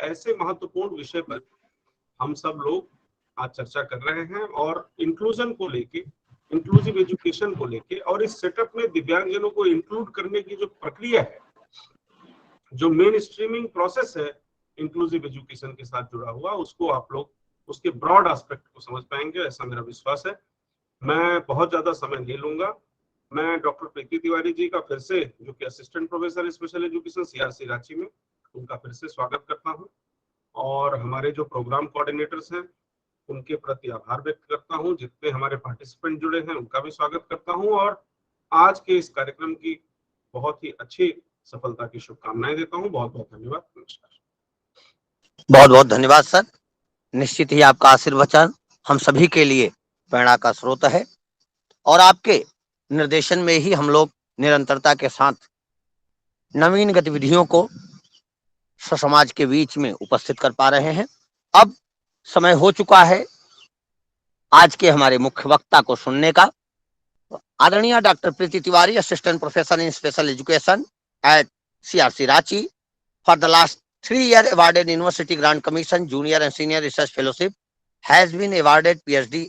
ऐसे महत्वपूर्ण विषय पर हम सब लोग आज चर्चा कर रहे हैं और इंक्लूजन को लेके, इंक्लूसिव एजुकेशन को लेके और इस सेटअप में दिव्यांगजनों को इंक्लूड करने की जो प्रक्रिया है, जो मेन स्ट्रीमिंग प्रोसेस है इंक्लूसिव एजुकेशन के साथ जुड़ा हुआ, उसको आप लोग उसके ब्रॉड एस्पेक्ट को समझ पाएंगे, ऐसा मेरा विश्वास है। मैं बहुत ज्यादा समय नहीं लूंगा। मैं डॉक्टर प्रीति तिवारी जी का फिर से, जो कि assistant professor special education CRC Ranchi में, उनका फिर से स्वागत करता हूं और हमारे जो प्रोग्राम कोऑर्डिनेटर्स हैं उनके प्रति आभार व्यक्त करता हूं। जितने हमारे पार्टिसिपेंट जुड़े हैं उनका भी स्वागत करता हूं और आज के इस कार्यक्रम की बहुत ही अच्छी सफलता की शुभकामनाएं देता हूं। बहुत बहुत धन्यवाद। नमस्कार। बहुत बहुत धन्यवाद सर। निश्चित ही आपका आशीर्वचन हम सभी के लिए प्रेरणा का स्रोत है और आपके निर्देशन में ही हम लोग निरंतरता के साथ नवीन गतिविधियों को समाज के बीच में उपस्थित कर पा रहे हैं। अब समय हो चुका है आज के हमारे मुख्य वक्ता को सुनने का। आदरणीय doctor Preeti Tiwari, assistant professor in special education at CRC Ranchi, for the last 3 year awarded University Grant Commission Junior and Senior Research Fellowship, has been awarded PhD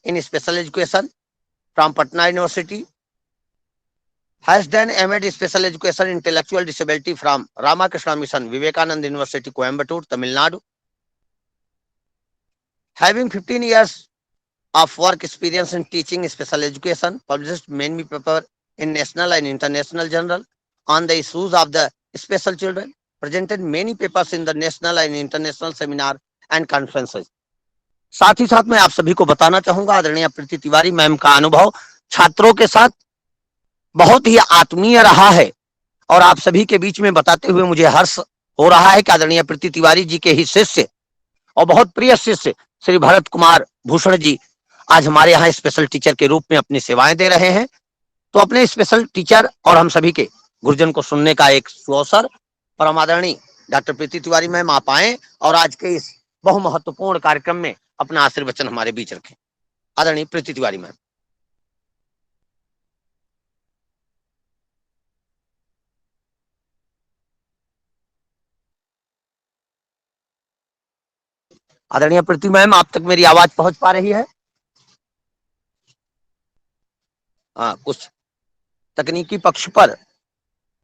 in Special Education from Patna University, has done MAd Special Education Intellectual Disability from Ramakrishna Mission, Vivekananda University, Coimbatore, Tamil Nadu, having 15 years of work experience in teaching special education, published many papers in national and international journal on the issues of the special children, presented many papers in the national and international seminar and conferences. साथ ही साथ मैं आप सभी को बताना चाहूंगा आदरणीय प्रीति Tiwari ma'am का अनुभव छात्रों के साथ बहुत ही आत्मीय रहा है और आप सभी के बीच में बताते हुए मुझे हर्ष हो रहा है कि आदरणीय प्रीति तिवारी जी के ही शिष्य और बहुत प्रिय शिष्य श्री भरत कुमार भूषण जी आज हमारे यहाँ स्पेशल टीचर के रूप में अपनी सेवाएं दे रहे हैं। तो अपने स्पेशल टीचर और हम सभी के गुरुजन को सुनने का एक सुअवसर परम आदरणीय डॉक्टर प्रीति तिवारी मैम आप आए और आज के इस बहुमहत्वपूर्ण कार्यक्रम में अपना आशीर्वचन हमारे बीच रखें। आदरणीय प्रीति तिवारी मैम। आदरणीय प्रीति मैम, आप तक मेरी आवाज पहुंच पा रही है? कुछ तकनीकी पक्ष पर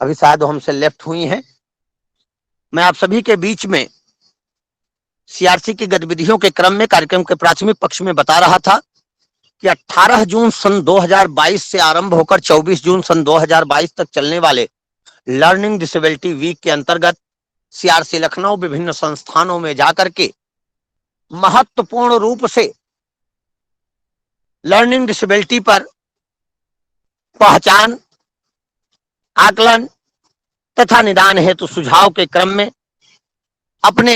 अभी शायद हमसे लेफ्ट हुई हैं। मैं आप सभी के बीच में सीआरसी की गतिविधियों के क्रम में कार्यक्रम के प्राथमिक पक्ष में बता रहा था कि 18 जून सन 2022 से आरंभ होकर 24 जून सन 2022 तक चलने वाले लर्निंग डिसेबिलिटी वीक के अंतर्गत सीआरसी लखनऊ विभिन्न संस्थानों में जाकर के महत्वपूर्ण रूप से लर्निंग डिसेबिलिटी पर पहचान, आकलन तथा निदान हेतु सुझाव के क्रम में अपने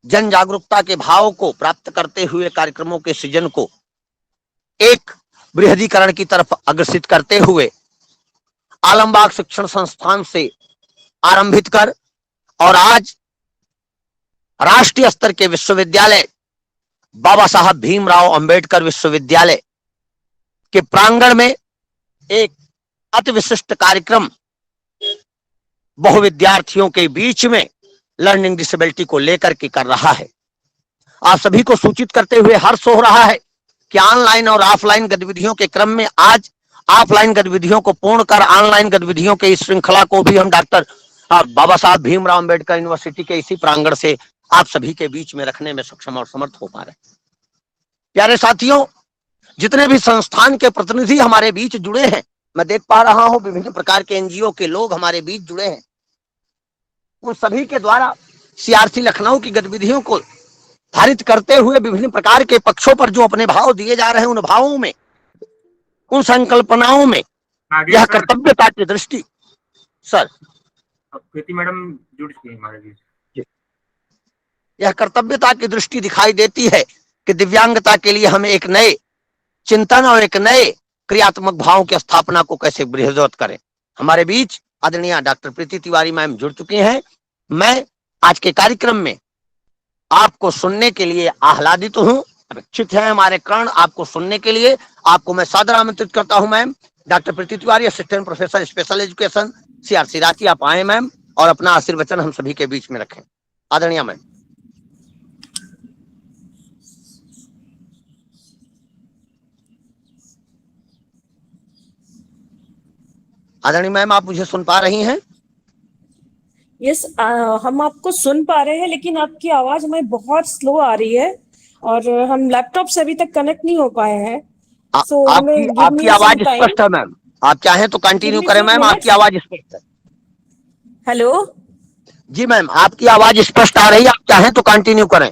जन जागरूकता के भाव को प्राप्त करते हुए कार्यक्रमों के सृजन को एक बृहदीकरण की तरफ अग्रसित करते हुए आलमबाग शिक्षण संस्थान से आरंभित कर और आज राष्ट्रीय स्तर के विश्वविद्यालय बाबा साहब भीमराव अंबेडकर विश्वविद्यालय के प्रांगण में एक अति विशिष्ट कार्यक्रम बहुविद्यार्थियों के बीच में लर्निंग डिसेबिलिटी को लेकर के कर रहा है। आप सभी को सूचित करते हुए हर्ष हो रहा है कि ऑनलाइन और ऑफलाइन गतिविधियों के क्रम में आज ऑफलाइन गतिविधियों को पूर्ण कर ऑनलाइन गतिविधियों के इस श्रृंखला को भी हम डॉक्टर बाबा साहब भीमराव अंबेडकर यूनिवर्सिटी के इसी प्रांगण से आप सभी के बीच में रखने में सक्षम और समर्थ हो पा रहे हैं। प्यारे साथियों, जितने भी संस्थान के प्रतिनिधि हमारे बीच जुड़े हैं, मैं देख पा रहा हूं विभिन्न प्रकार के एनजीओ के लोग हमारे बीच जुड़े हैं। उन सभी के द्वारा सीआरसी लखनऊ की गतिविधियों को धारित करते हुए विभिन्न प्रकार के पक्षों पर जो अपने भाव दिए जा रहे हैं, उन भावों में, उन संकल्पनाओं में यह कर्तव्यता की दृष्टि सर प्रीति मैडम जुड़ चुकी है हमारे बीच। यह कर्तव्यता की दृष्टि दिखाई देती है कि दिव्यांगता के लिए हमें एक नए चिंतन और एक नए क्रियात्मक भावों की स्थापना को कैसे बृहदत करें। हमारे बीच आदरणीय डॉक्टर प्रीति तिवारी मैम जुड़ चुकी हैं। मैं आज के कार्यक्रम में आपको सुनने के लिए आह्लादित हूं, अपेक्षित है हमारे कर्ण आपको सुनने के लिए। आपको मैं सादर आमंत्रित करता हूं ma'am. Doctor Preeti Tiwari, assistant professor special education, CRC Ranchi, आप आए मैम और अपना आशीर्वचन हम सभी के बीच में रखें। आदरणीय मैम। आदरणीय मैम, आप मुझे सुन पा रही हैं? यस, हम आपको सुन पा रहे हैं, लेकिन आपकी आवाज हमें बहुत स्लो आ रही है और हम लैपटॉप से अभी तक कनेक्ट नहीं हो पाए हैं। सो हमें गिव आपकी मी सम आवाज टाइम, स्पष्ट है मैम, आप चाहें तो कंटिन्यू me करें few मैम, आपकी minutes. आवाज स्पष्ट है। हेलो, जी मैम, आपकी आवाज स्पष्ट आ रही है, आप चाहें तो कंटिन्यू करें।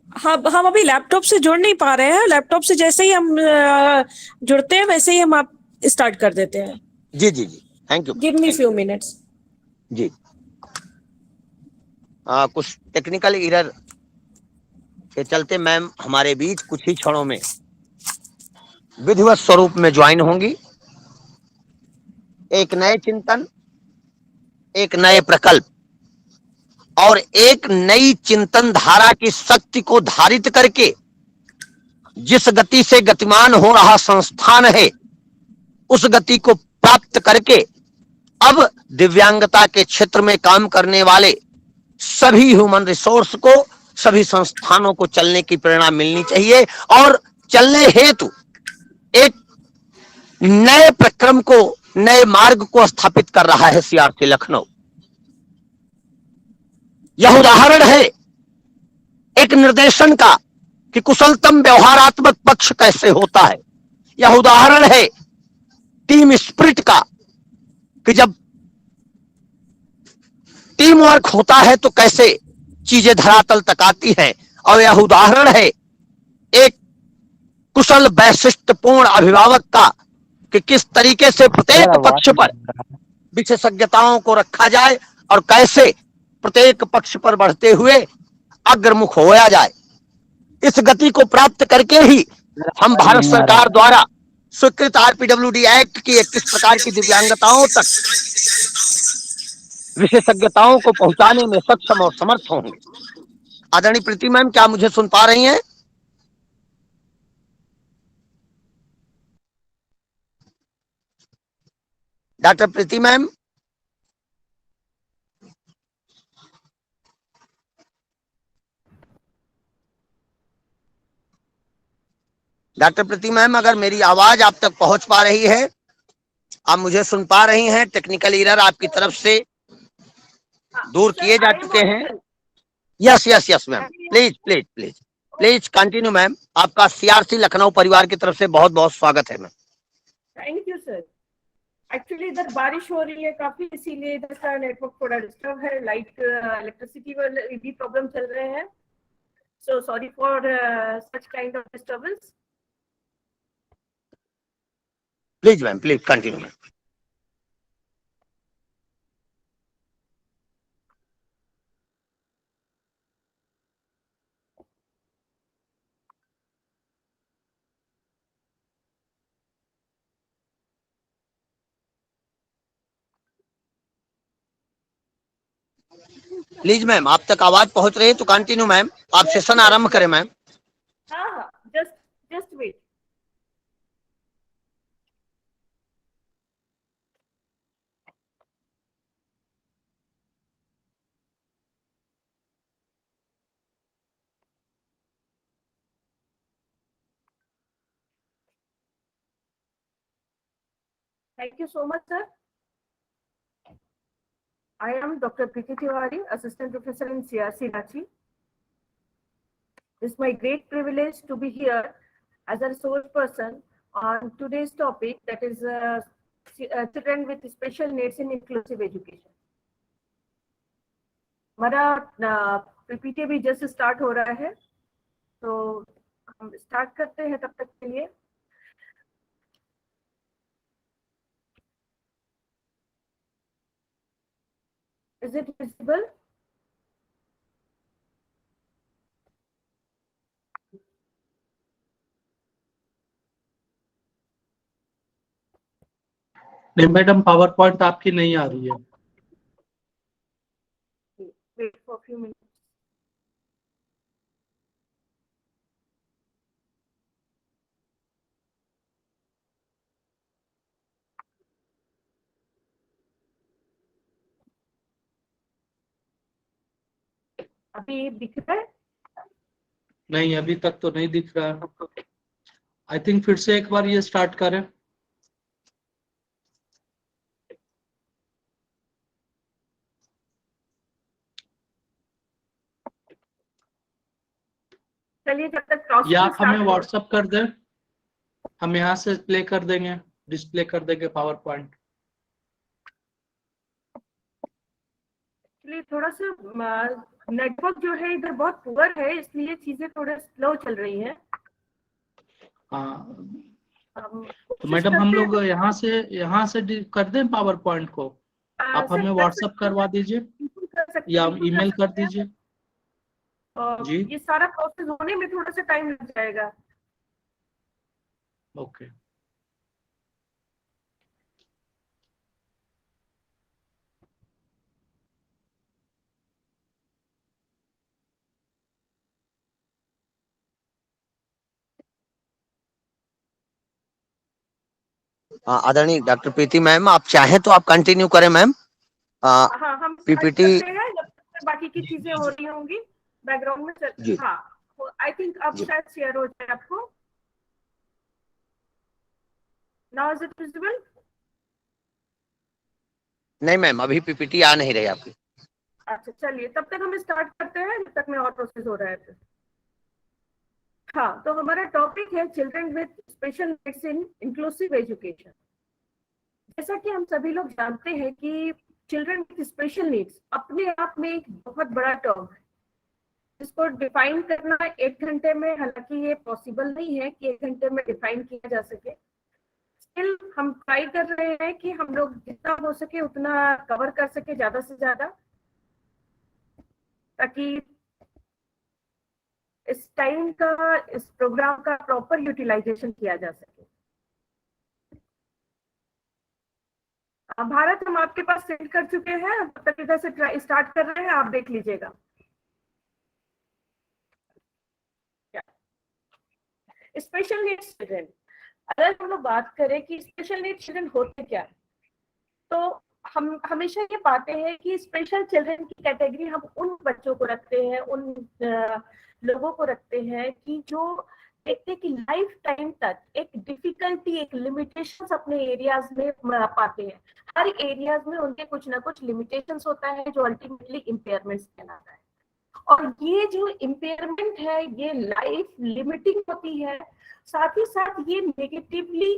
हाँ, हम अभी लैपटॉप से जुड़ नहीं पा रहे हैं। लैपटॉप से जैसे ही हम जुड़ते हैं वैसे ही हम आप स्टार्ट कर देते हैं। जी जी जी, thank you. Give me few minutes. जी, कुछ टेक्निकल एरर के चलते मैम हमारे बीच कुछ ही क्षणों में विधिवत स्वरूप में ज्वाइन होंगी। एक नए चिंतन, एक नए प्रकल्प और एक नई चिंतन धारा की शक्ति को धारित करके जिस गति से गतिमान हो रहा संस्थान है, उस गति को प्राप्त करके अब दिव्यांगता के क्षेत्र में काम करने वाले सभी ह्यूमन रिसोर्स को, सभी संस्थानों को चलने की प्रेरणा मिलनी चाहिए और चलने हेतु एक नए प्रक्रम को, नए मार्ग को स्थापित कर रहा है सीआरसी लखनऊ। यह उदाहरण है एक निर्देशन का कि कुशलतम व्यवहारात्मक पक्ष कैसे होता है। यह उदाहरण है टीम स्पिरिट का कि जब टीम वर्क होता है तो कैसे चीजें धरातल तक आती हैं। और यह उदाहरण है एक कुशल वैशिष्टपूर्ण अभिभावक का कि किस तरीके से प्रत्येक पक्ष पर विशेषज्ञताओं को रखा जाए और कैसे प्रत्येक पक्ष पर बढ़ते हुए अग्रमुख होया जाए। इस गति को प्राप्त करके ही हम भारत सरकार द्वारा स्वीकृत आरपीडब्ल्यूडी एक्ट की 21 प्रकार की दिव्यांगताओं तक विशेषज्ञताओं को पहुंचाने में सक्षम और समर्थ होंगे। आदरणीय प्रीति मैम, क्या मुझे सुन पा रही हैं? डॉक्टर प्रीति मैम, डॉक्टर प्रीति मैम, अगर मेरी आवाज आप तक पहुंच पा रही है, आप मुझे सुन पा रही हैं, टेक्निकल एरर आपकी तरफ से दूर किए जा चुके हैं। Yes yes yes ma'am, please please please please continue ma'am. आपका सीआरसी लखनऊ परिवार की तरफ से बहुत बहुत स्वागत है ma'am. Thank you sir. Actually इधर बारिश हो रही है काफी, इसीलिए इधर का नेटवर्क थोड़ा डिस्टर्ब है। लाइट, इलेक्ट्रिसिटी वाले भी प्रॉब्लम चल रहे हैं। So sorry for such kind of disturbance. Please ma'am, please continue ma'am. Please ma'am, आप तक आवाज पहुंच रही है तो कंटिन्यू मैम, आप सेशन आरंभ करें मैम। हाँ हाँ, just wait. Thank you so much, sir. I am Dr. Preeti Tiwari, Assistant Professor in CRC Ranchi. It's my great privilege to be here as a resource person on today's topic, that is children with special needs in inclusive education. हमारा PPT भी just start हो रहा है, तो हम start करते हैं तब तक के लिए। Is it visible? नहीं मैडम, पावर पॉइंट आपकी नहीं आ रही है। Wait for a few minutes. अभी दिख रहा है? नहीं, अभी तक तो नहीं दिख रहा है। आई थिंक फिर से एक बार ये स्टार्ट करें। चलिए जब तक या प्रोसेसिंग आप हमें स्टार्ट हो। व्हाट्सएप कर दें, हम यहाँ से प्ले कर देंगे, डिस्प्ले कर देंगे पावर पॉइंट। एक्चुअली थोड़ा सा नेटवर्क जो है इधर बहुत पुअर है, इसलिए चीजें थोड़ा स्लो चल रही हैं। हाँ, तो कोशिश मैडम हम करते लोग हैं। यहाँ से कर दें पावर पॉइंट को, आप सर हमें कर व्हाट्सएप सकते हैं, करवा दीजिए बिल्कुल कर सकते या हैं, बिल्कुल ईमेल कर सकते हैं। दीजिए। जी, ये सारा प्रोसेस होने में थोड़ा सा टाइम लग जाएगा। ओके। आदरणीय डॉक्टर प्रीति मैम, आप चाहें तो आप कंटिन्यू करें मैम। हाँ, हम स्टार्ट पीपीटी करते हैं जब तक बाकी की चीजें हो रही होंगी बैकग्राउंड में चल। जी हाँ, आई थिंक अब जी। शायद शेयर हो जाए आपको। Now is it visible? नहीं मैम, अभी पीपीटी आ नहीं रही आपकी। अच्छा चलिए, तब तक हम स्टार्ट करते हैं जब तक में और प्रोसेस हो रहा है तो। हाँ, तो हमारा टॉपिक है children with special needs in inclusive education. जैसा कि हम सभी लोग जानते हैं कि चिल्ड्रन विद स्पेशल नीड्स अपने आप में एक बहुत बड़ा टर्म है, जिसको डिफाइन करना 1 घंटे में, हालांकि ये पॉसिबल नहीं है कि 1 घंटे में डिफाइन किया जा सके। स्टिल हम ट्राई कर रहे हैं कि हम लोग जितना हो सके उतना कवर कर सके, ज्यादा से ज्यादा, ताकि इस टाइम का, इस प्रोग्राम का प्रॉपर यूटिलाइजेशन किया जा सके। भारत हम आपके पास सेंड कर चुके हैं, तब तक इधर से स्टार्ट कर रहे हैं, आप देख लीजिएगा। स्पेशल नीड्स चिल्ड्रन, अगर हम लोग बात करें कि स्पेशल नीड्स चिल्ड्रन होते क्या, तो हम हमेशा ये पाते हैं कि स्पेशल चिल्ड्रन की कैटेगरी हम उन बच्चों को रखते हैं, उन लोगों को रखते हैं कि जो देखते हैं कि लाइफ टाइम तक एक डिफिकल्टी, एक लिमिटेशंस अपने एरियाज में पाते हैं। हर एरियाज में उनके कुछ ना कुछ लिमिटेशंस होता है जो अल्टीमेटली इम्पेयरमेंट्स कहलाता है। और ये जो इम्पेयरमेंट है ये लाइफ लिमिटिंग होती है, साथ ही साथ ये नेगेटिवली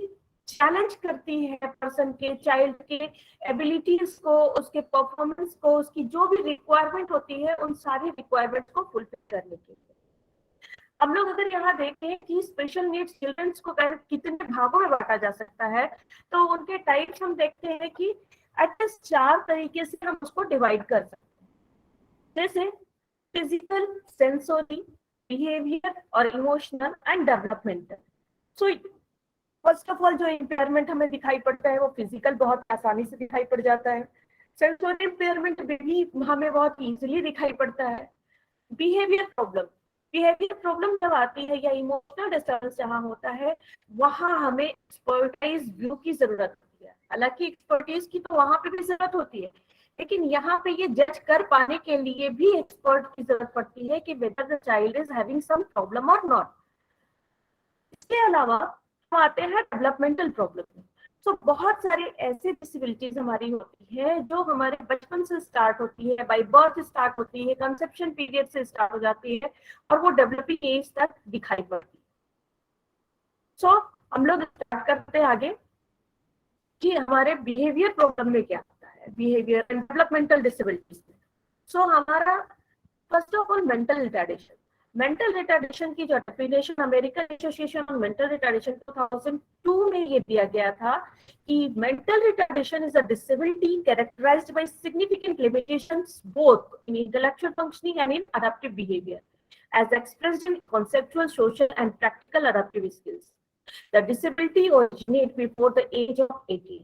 चैलेंज करती है पर्सन के, चाइल्ड के एबिलिटीज को, उसके परफॉर्मेंस को, उसकी जो भी रिक्वायरमेंट होती है उन सारी रिक्वायरमेंट्स को फुलफिल करने के लिए। हम लोग अगर यहाँ देखें कि स्पेशल नीड्स चिल्ड्रंस को कितने भागों में बांटा जा सकता है, तो उनके टाइप्स हम देखते हैं कि एटलीस्ट 4 तरीके से हम उसको डिवाइड कर सकते हैं, जैसे फिजिकल, सेंसोरी, बिहेवियर और emotional and developmental. So first of all जो इम्पेयरमेंट हमें दिखाई पड़ता है वो फिजिकल बहुत आसानी से दिखाई पड़ जाता है। सेंसोरी इम्पेयरमेंट भी हमें बहुत इजीली दिखाई पड़ता है। बिहेवियर प्रॉब्लम जब आती है या इमोशनल डिस्टर्बेंस जहाँ होता है, वहाँ हमें एक्सपर्टाइज व्यू की जरूरत होती है। हालांकि एक्सपर्टीज की तो वहां पे भी जरूरत होती है, लेकिन यहाँ पे ये जज कर पाने के लिए भी एक्सपर्ट की जरूरत पड़ती है कि whether the child is having some problem or not. इसके अलावा हम आते हैं डेवलपमेंटल प्रॉब्लम। सो बहुत सारे ऐसे डिसेबिलिटीज हमारी होती है जो हमारे बचपन से स्टार्ट होती है, बाय बर्थ स्टार्ट होती है, कंसेप्शन पीरियड से स्टार्ट हो जाती है और वो डेवलपिंग एज तक दिखाई पड़ती है। सो हम लोग स्टार्ट करते हैं आगे कि हमारे बिहेवियर प्रॉब्लम में क्या होता है, बिहेवियर एंड डेवलपमेंटल डिसेबिलिटीज में। सो हमारा first of all mental retardation. Mental retardation की जो definition American Association on Mental Retardation 2002 में ये दिया गया था कि mental retardation is a disability characterised by significant limitations both in intellectual functioning and in adaptive behaviour as expressed in conceptual, social and practical adaptive skills. The disability originates before the age of 18.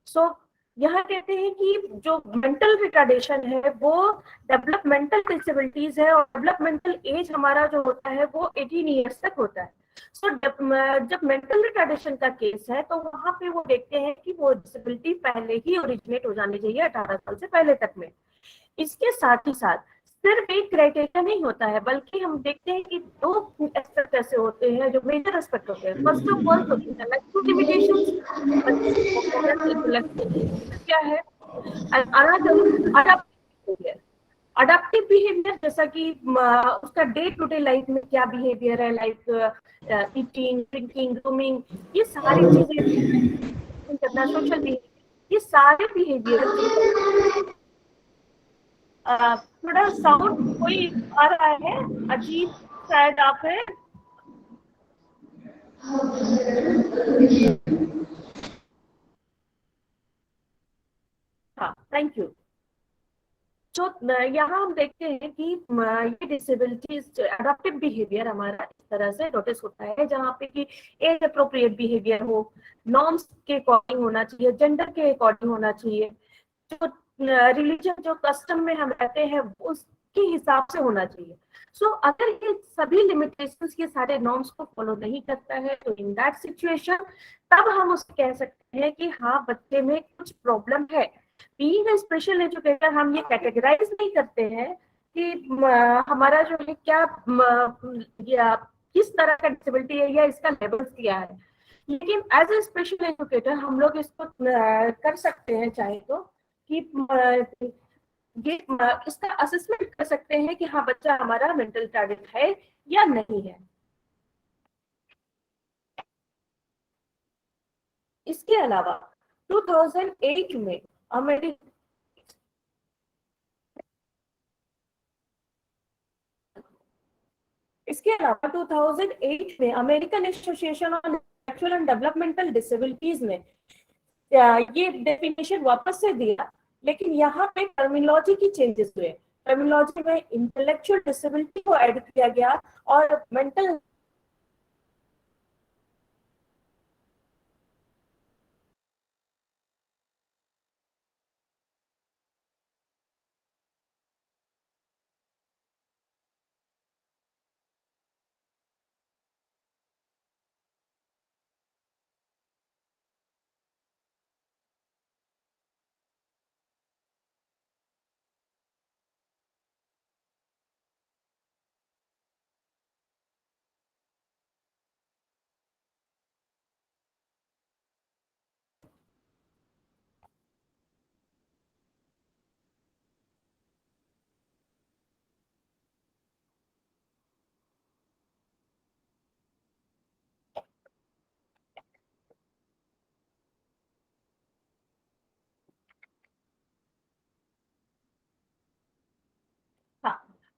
So यहाँ कहते हैं कि जो mental retardation है वो developmental disabilities है और developmental as हमारा जो होता है वो 18 ईयर्स तक होता है। सो जब मेंटल रिटार्डेशन का केस है तो वहां पे वो देखते हैं कि वो डिसेबिलिटी पहले ही ओरिजिनेट हो जानी चाहिए 18 साल से पहले तक में। इसके साथ ही साथ सिर्फ एक क्राइटेरिया नहीं होता है, बल्कि हम देखते हैं कि 2 एस्पेक्ट ऐसे होते हैं जो मेजर एस्पेक्ट होते हैं। First of all intellectual limitations, क्या है, अडैप्टिव बिहेवियर, जैसा कि उसका डे टू डे लाइफ में क्या बिहेवियर है, लाइक ईटिंग, ड्रिंकिंग, ग्रूमिंग, ये सारी चीजें करना, सोशल बिहेवियर, ये सारे बिहेवियर। थोड़ा साउंड कोई आ रहा है अजीब, शायद आप है। हाँ, थैंक यू। तो यहाँ हम देखते हैं कि ये डिसेबिलिटीज, अडॉप्टिव बिहेवियर हमारा इस तरह से नोटिस होता है, जहाँ पे कि एज अप्रोप्रिएट बिहेवियर हो, नॉर्म्स के अकॉर्डिंग होना चाहिए, जेंडर के अकॉर्डिंग होना चाहिए, जो रिलीजन, जो कस्टम में हम रहते हैं उसके हिसाब से होना चाहिए। सो अगर ये सभी लिमिटेशंस के सारे नॉर्म्स को फॉलो नहीं करता है, तो इन दैट सिचुएशन तब हम उसको कह सकते हैं कि हाँ, बच्चे में कुछ प्रॉब्लम है। बीइंग अ स्पेशल एजुकेटर हम ये कैटेगराइज नहीं करते हैं कि हमारा जो है क्या या किस तरह का डिसेबिलिटी है या इसका लेवल क्या है, लेकिन एज ए स्पेशल एजुकेटर हम लोग इसको कर सकते हैं चाहे तो कि ये इसका असेसमेंट कर सकते हैं कि हाँ, बच्चा हमारा मेंटल रिटार्डेड है या नहीं है। इसके अलावा 2008 में इसके अलावा 2008 में American Association on intellectual and developmental disabilities ने ये डेफिनेशन वापस से दिया, लेकिन यहाँ पे टर्मिनोलॉजी की चेंजेस हुए। टर्मिनोलॉजी में इंटेलेक्चुअल डिसेबिलिटी को ऐड किया गया और mental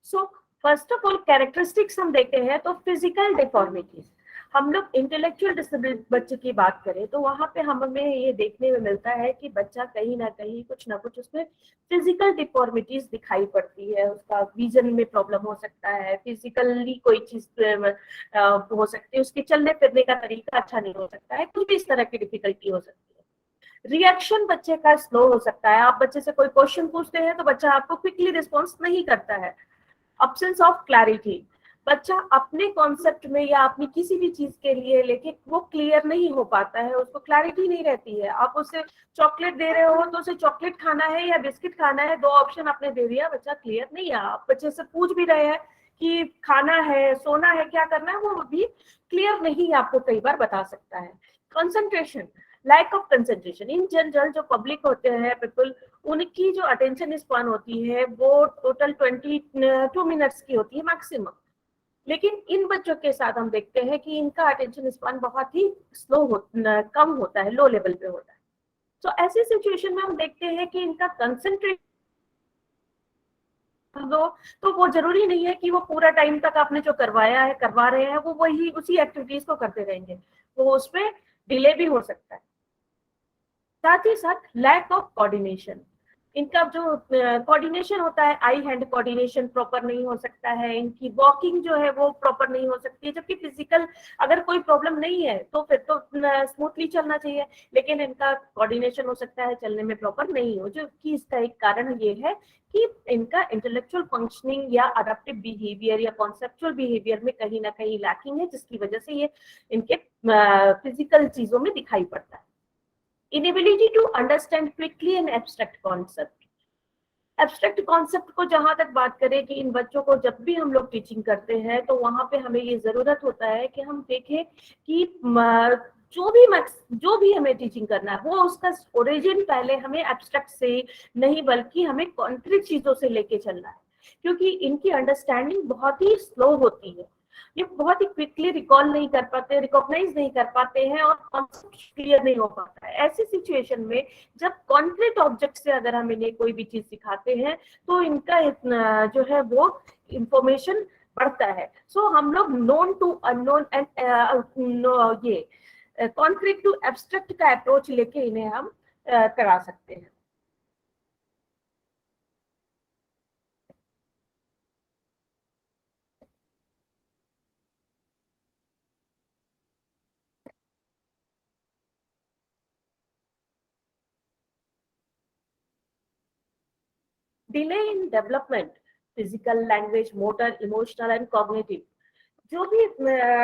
so first of all characteristics हम देखते हैं तो फिजिकल डिफॉर्मिटीज, हम लोग इंटेलेक्चुअल डिसेबिलिटी बच्चे की बात करें तो वहां पे हमें ये देखने में मिलता है कि बच्चा कहीं ना कहीं कुछ ना कुछ उसमें फिजिकल डिफॉर्मिटीज दिखाई पड़ती है। उसका विजन में प्रॉब्लम हो सकता है, फिजिकली कोई चीज हो सकती है, उसके चलने फिरने का तरीका अच्छा नहीं हो सकता है, कुछ भी इस तरह की डिफिकल्टी हो सकती है। रिएक्शन बच्चे का स्लो हो सकता है, आप बच्चे से कोई क्वेश्चन पूछते हैं तो बच्चा आपको क्विकली रिस्पॉन्स नहीं करता है। अब्सेंस ऑफ क्लैरिटी, बच्चा अपने कॉन्सेप्ट में या अपनी किसी भी चीज के लिए लेके वो क्लियर नहीं हो पाता है, उसको क्लैरिटी नहीं रहती है। आप उसे चॉकलेट दे रहे हो तो उसे चॉकलेट खाना है या बिस्किट खाना है, 2 ऑप्शन आपने दे दिया, बच्चा क्लियर नहीं है। आप बच्चे से पूछ भी रहे हैं कि खाना है, सोना है, क्या करना है, वो भी क्लियर नहीं आपको कई बार बता सकता है। Concentration, lack of concentration, in general जो पब्लिक होते हैं पीपल, उनकी जो अटेंशन स्पैन होती है वो टोटल 22 मिनट्स की होती है मैक्सिमम, लेकिन इन बच्चों के साथ हम देखते हैं कि इनका अटेंशन स्पैन बहुत ही कम होता है, लो लेवल पे होता है। तो ऐसी सिचुएशन में हम देखते हैं कि इनका कंसंट्रेशन दो तो वो जरूरी नहीं है कि वो पूरा टाइम तक आपने जो करवाया है, करवा रहे हैं, वो वही उसी एक्टिविटीज को करते रहेंगे, वो उसमें डिले भी हो सकता है। साथ ही साथ लैक ऑफ कोऑर्डिनेशन, इनका जो कोऑर्डिनेशन होता है, आई हैंड कोऑर्डिनेशन प्रॉपर नहीं हो सकता है, इनकी वॉकिंग जो है वो प्रॉपर नहीं हो सकती है। जबकि फिजिकल अगर कोई प्रॉब्लम नहीं है तो फिर तो स्मूथली चलना चाहिए, लेकिन इनका कोऑर्डिनेशन हो सकता है चलने में प्रॉपर नहीं हो, जो कि इसका एक कारण ये है कि इनका इंटेलेक्चुअल फंक्शनिंग या अडैप्टिव बिहेवियर या कॉन्सेप्चुअल बिहेवियर में कहीं ना कहीं लैकिंग है, जिसकी वजह से ये इनके फिजिकल चीजों में दिखाई पड़ता है। Inability to understand quickly an abstract concept. Abstract concept को जहां तक बात करें कि इन बच्चों को जब भी हम लोग टीचिंग करते हैं तो वहां पे हमें ये जरूरत होता है कि हम देखें कि जो भी हमें टीचिंग करना है वो उसका ओरिजिन पहले हमें एब्स्ट्रैक्ट से नहीं बल्कि हमें कॉन्क्रीट चीजों से लेके चलना है, क्योंकि इनकी अंडरस्टैंडिंग बहुत ही स्लो होती है, ये बहुत ही क्विकली रिकॉल नहीं कर पाते, रिकॉग्नाइज नहीं कर पाते हैं और कॉन्सेप्ट क्लियर नहीं हो पाता है। ऐसी सिचुएशन में जब कॉन्क्रीट ऑब्जेक्ट से अगर हम इन्हें कोई भी चीज सिखाते हैं तो इनका जो है वो इंफॉर्मेशन बढ़ता है। सो हम लोग नोन टू अननोन एंड ये कॉन्क्रीट टू एब्स्ट्रैक्ट का अप्रोच लेके इन्हें हम करा सकते हैं। Delay in development, physical, language, motor, emotional and cognitive, जो भी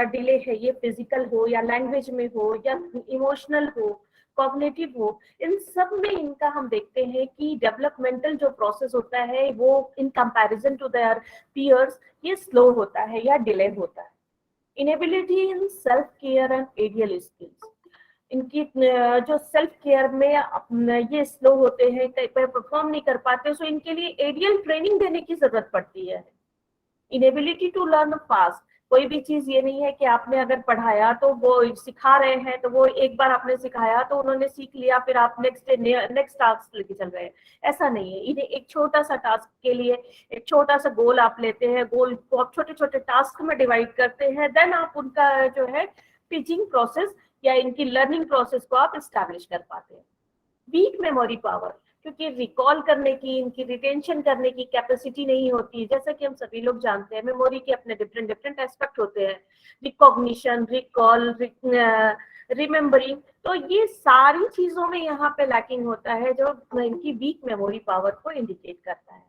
डिले है ये फिजिकल हो या लैंग्वेज में हो या इमोशनल हो, कॉग्निटिव हो, इन सब में इनका हम देखते हैं कि डेवलपमेंटल जो प्रोसेस होता है वो in comparison to their peers ये स्लो होता है या डिले होता है। Inability in self care and एरियल स्किल्स, इनकी जो सेल्फ केयर में ये स्लो होते हैं, कई बार परफॉर्म नहीं कर पाते, सो इनके लिए एरियल ट्रेनिंग देने की जरूरत पड़ती है। इनेबिलिटी टू लर्न फास्ट, कोई भी चीज ये नहीं है कि आपने अगर पढ़ाया तो वो सिखा रहे हैं तो वो एक बार आपने सिखाया तो उन्होंने सीख लिया फिर आप नेक्स्ट टास्क लेके चल रहे हैं, ऐसा नहीं है। इन्हें एक छोटा सा टास्क के लिए एक छोटा सा गोल आप लेते हैं, गोल को आप छोटे छोटे टास्क में डिवाइड करते हैं, देन आप उनका जो है टीचिंग प्रोसेस या इनकी लर्निंग प्रोसेस को आप एस्टैब्लिश कर पाते हैं। वीक मेमोरी पावर, क्योंकि रिकॉल करने की, इनकी रिटेंशन करने की कैपेसिटी नहीं होती। जैसा कि हम सभी लोग जानते हैं मेमोरी के अपने डिफरेंट डिफरेंट एस्पेक्ट होते हैं, रिकॉग्निशन, रिकॉल, रिमेम्बरिंग, तो ये सारी चीजों में यहाँ पे लैकिंग होता है जो इनकी वीक मेमोरी पावर को इंडिकेट करता है।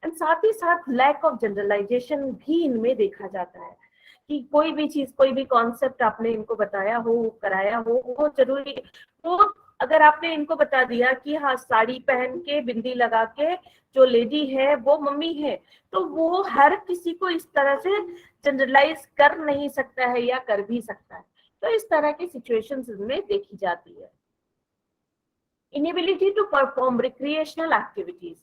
एंड साथ ही साथ लैक ऑफ जनरलाइजेशन भी इनमें देखा जाता है कि कोई भी चीज, कोई भी कॉन्सेप्ट आपने इनको बताया हो, कराया हो, वो जरूरी वो अगर आपने इनको बता दिया कि हाँ साड़ी पहन के बिंदी लगा के जो लेडी है वो मम्मी है, तो वो हर किसी को इस तरह से जनरलाइज कर नहीं सकता है या कर भी सकता है, तो इस तरह की सिचुएशंस में देखी जाती है। Inability to perform recreational activities,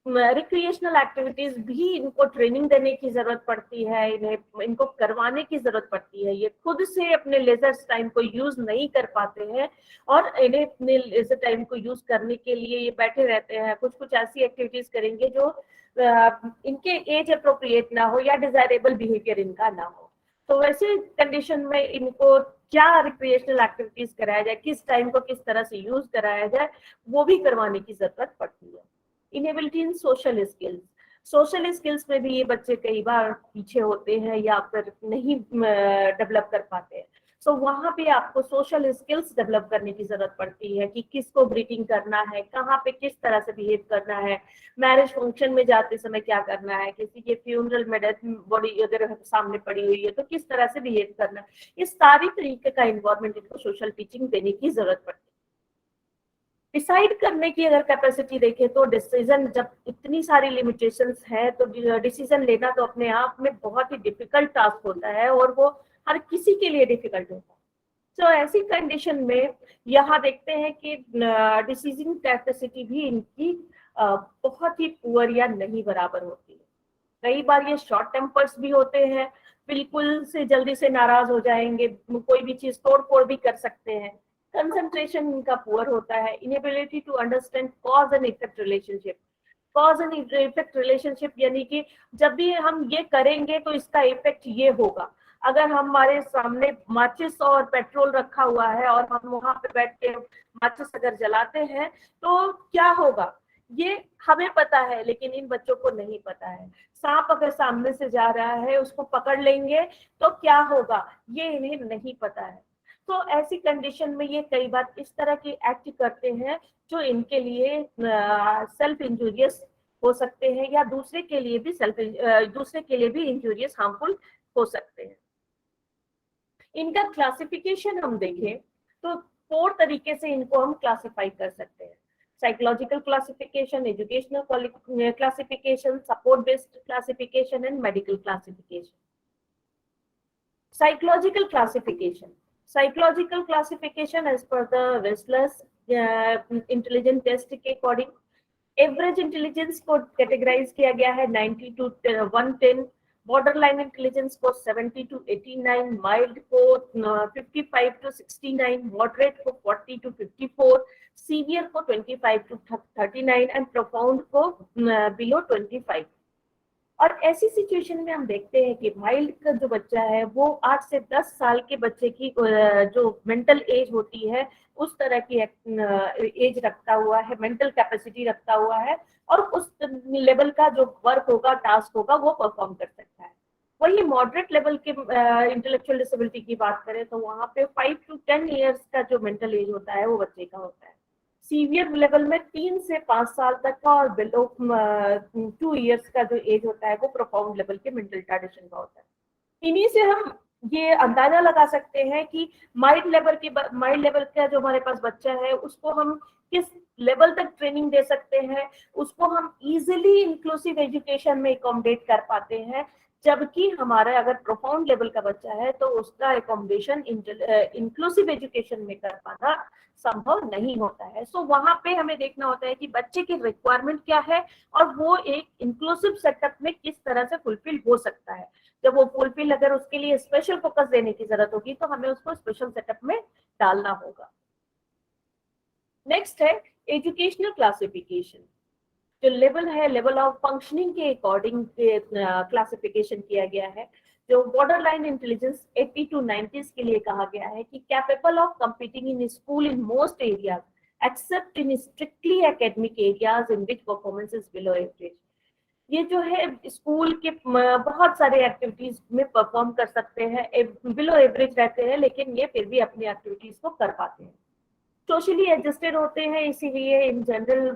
recreational activities भी इनको ट्रेनिंग देने की जरूरत पड़ती है, इनको करवाने की जरूरत पड़ती है। ये खुद से अपने लेजर टाइम को यूज नहीं कर पाते हैं और इन्हें अपने लेजर टाइम को यूज करने के लिए ये बैठे रहते हैं, कुछ कुछ ऐसी एक्टिविटीज करेंगे जो इनके एज अप्रोप्रिएट ना हो या डिजायरेबल बिहेवियर इनका ना हो। तो वैसे कंडीशन में इनको क्या रिक्रिएशनल एक्टिविटीज कराया जाए, किस टाइम को किस तरह से यूज कराया जाए, वो भी करवाने की जरूरत पड़ती है। इनेबिलिटी इन सोशल स्किल्स, सोशल स्किल्स में भी ये बच्चे कई बार पीछे होते हैं या फिर नहीं डेवलप कर पाते हैं। सो वहां पे आपको सोशल स्किल्स डेवलप करने की जरूरत पड़ती है कि किसको ग्रीटिंग करना है, कहाँ पे किस तरह से बिहेव करना है, मैरिज फंक्शन में जाते समय क्या करना है, किसी के फ्यूनरल में डेथ बॉडी अगर सामने पड़ी हुई है तो किस तरह से बिहेव करना है, इस सारी तरीके का इन्वायरमेंट इनको सोशल टीचिंग देने की जरूरत पड़ती है। डिसाइड करने की अगर कैपेसिटी देखें तो डिसीजन, जब इतनी सारी लिमिटेशंस है तो डिसीजन लेना तो अपने आप में बहुत ही डिफिकल्ट टास्क होता है और वो हर किसी के लिए डिफिकल्ट होता है। तो ऐसी कंडीशन में यहाँ देखते हैं कि डिसीजन कैपेसिटी भी इनकी बहुत ही पुअर या नहीं बराबर होती है। कई बार ये शॉर्ट टेम्पर्स भी होते हैं, बिल्कुल से जल्दी से नाराज हो जाएंगे, कोई भी चीज तोड़ फोड़ भी कर सकते हैं। कंसंट्रेशन इनका पुअर होता है। Inability to understand cause and effect relationship, cause and effect relationship यानी कि जब भी हम ये करेंगे तो इसका इफेक्ट ये होगा। अगर हमारे सामने माचिस और पेट्रोल रखा हुआ है और हम वहां पे बैठ के माचिस अगर जलाते हैं तो क्या होगा ये हमें पता है, लेकिन इन बच्चों को नहीं पता है। सांप अगर सामने से जा रहा है उसको पकड़ लेंगे तो क्या होगा ये इन्हें नहीं पता है। तो ऐसी कंडीशन में ये कई बार इस तरह के एक्ट करते हैं जो इनके लिए सेल्फ इंजूरियस हो सकते हैं या दूसरे के लिए भी इंजूरियस, हार्मफुल हो सकते हैं। इनका क्लासिफिकेशन हम देखें तो 4 तरीके से इनको हम क्लासिफाई कर सकते हैं। psychological classification, educational classification, support based classification, and medical classification. Psychological classification. Psychological classification as per the Wechsler's intelligence test के according एवरेज इंटेलिजेंस को कैटेगराइज किया गया है 90 to 110, बॉर्डरलाइन इंटेलिजेंस को 70 to 89, माइल्ड को 55 to 69, मॉडरेट को 40 to 54, severe को 25 to 39 and profound को बिलो 25। और ऐसी सिचुएशन में हम देखते हैं कि माइल्ड का जो बच्चा है वो 8 से 10 साल के बच्चे की जो मेंटल एज होती है उस तरह की एज रखता हुआ है, मेंटल कैपेसिटी रखता हुआ है, और उस लेवल का जो वर्क होगा, टास्क होगा, वो परफॉर्म कर सकता है। वही मॉडरेट लेवल के इंटेलेक्चुअल डिसेबिलिटी की बात करें तो वहाँ पे 5 to 10 ईयर्स का जो मेंटल एज होता है वो बच्चे का होता है। सीवियर लेवल में 3 से 5 साल तक का और बिलो 2 ईयर्स का जो एज होता है वो प्रोफाउंड लेवल के मेंटल रिटार्डेशन का होता है। इन्हीं से हम ये अंदाजा लगा सकते हैं कि माइल्ड लेवल का जो हमारे पास बच्चा है उसको हम किस लेवल तक ट्रेनिंग दे सकते हैं, उसको हम इजीली इंक्लूसिव एजुकेशन में अकोमोडेट कर पाते हैं, जबकि हमारा अगर प्रोफाउंड लेवल का बच्चा है तो उसका अकोमोडेशन इंक्लूसिव एजुकेशन में कर पाना संभव नहीं होता है। सो वहां पे हमें देखना होता है कि बच्चे की रिक्वायरमेंट क्या है और वो एक इंक्लूसिव सेटअप में किस तरह से फुलफिल हो सकता है। जब वो फुलफिल अगर उसके लिए स्पेशल फोकस देने की जरूरत होगी तो हमें उसको स्पेशल सेटअप में डालना होगा। नेक्स्ट है एजुकेशनल क्लासिफिकेशन। जो लेवल है, लेवल ऑफ फंक्शनिंग के अकॉर्डिंग क्लासिफिकेशन किया गया है। जो border line intelligence 80 to 90s के लिए कहा गया है कि capable of competing in school in most areas accept in strictly academic areas in which performance is below average. ये जो है स्कूल के बहुत सारे एक्टिविटीज में परफॉर्म कर सकते हैं, बिलो एवरेज रहते हैं, लेकिन ये फिर भी अपनी एक्टिविटीज को कर पाते हैं। सोशली एडजस्टेड होते हैं, इसीलिए इन जनरल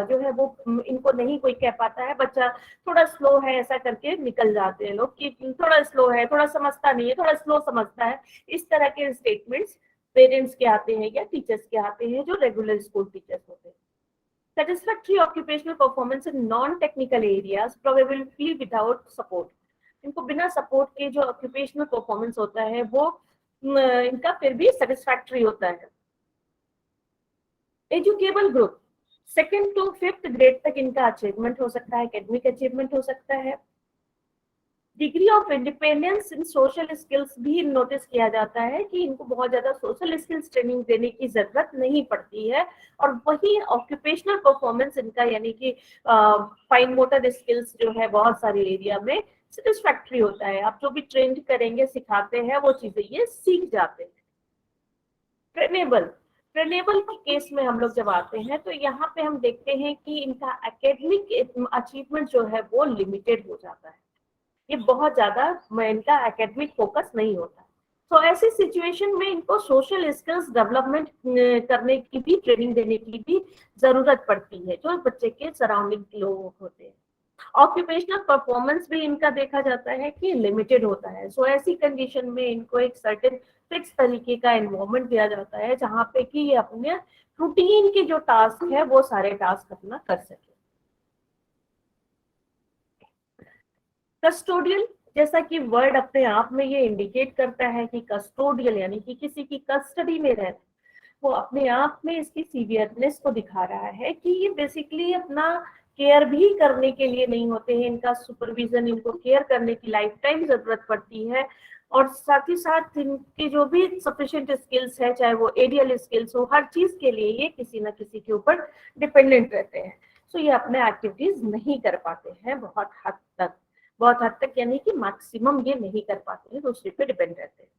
जो है वो इनको नहीं कोई कह पाता है बच्चा थोड़ा स्लो है, ऐसा करके निकल जाते हैं लोग कि थोड़ा स्लो है, थोड़ा समझता नहीं है, थोड़ा स्लो समझता है। इस तरह के स्टेटमेंट्स पेरेंट्स के आते हैं या टीचर्स के आते हैं जो रेगुलर स्कूल टीचर्स होते हैं। Satisfactory occupational performance in non-technical areas probably without support. इनको बिना सपोर्ट के जो ऑक्यूपेशनल परफॉर्मेंस होता है वो इनका फिर भी सेटिस्फैक्टरी होता है। एजुकेबल group 2nd to 5th grade तक इनका अचीवमेंट हो सकता है, एकेडमिक अचीवमेंट हो सकता है। Degree of independence in social skills भी नोटिस किया जाता है कि इनको बहुत ज्यादा सोशल स्किल्स ट्रेनिंग देने की जरूरत नहीं पड़ती है, और वही ऑक्यूपेशनल परफॉर्मेंस इनका यानी कि फाइन मोटर स्किल्स जो है बहुत सारे एरिया में सेटिस्फैक्टरी होता है। आप जो भी ट्रेन करेंगे, सिखाते हैं, वो चीजें ये सीख जाते हैं। ट्रेनेबल के केस में हम लोग जब आते हैं तो यहाँ पे हम देखते हैं कि इनका एकेडमिक अचीवमेंट जो है वो लिमिटेड हो जाता है, ये बहुत ज्यादा इनका एकेडमिक फोकस नहीं होता। तो ऐसी सिचुएशन में इनको सोशल स्किल्स डेवलपमेंट करने की भी, ट्रेनिंग देने की भी जरूरत पड़ती है जो बच्चे के सराउंडिंग लोग होते हैं। ऑक्यूपेशनल परफॉर्मेंस भी इनका देखा जाता है कि लिमिटेड होता है। सो ऐसी कंडीशन में इनको एक सर्टेन फिक्स तरीके का एनवायरनमेंट दिया जाता है जहाँ पे कि ये अपने रूटीन के जो टास्क है वो सारे टास्क अपना कर सके। कस्टोडियल, जैसा कि वर्ड अपने आप में ये इंडिकेट करता है कि कस्टोडियल यानी कि किसी की कस्टडी में रहना, वो अपने आप में इसकी सीवियरनेस को दिखा रहा है कि ये बेसिकली अपना केयर भी करने के लिए नहीं होते हैं, इनका सुपरविजन, इनको केयर करने की लाइफ टाइम जरूरत पड़ती है, और साथ ही साथ इनकी जो भी सफिशिएंट स्किल्स है, चाहे वो एरियल स्किल्स हो, हर चीज के लिए ये किसी ना किसी के ऊपर डिपेंडेंट रहते हैं। सो ये अपने एक्टिविटीज नहीं कर पाते हैं बहुत हद तक यानी कि मैक्सिमम ये नहीं कर पाते हैं, दूसरे पे डिपेंड रहते हैं।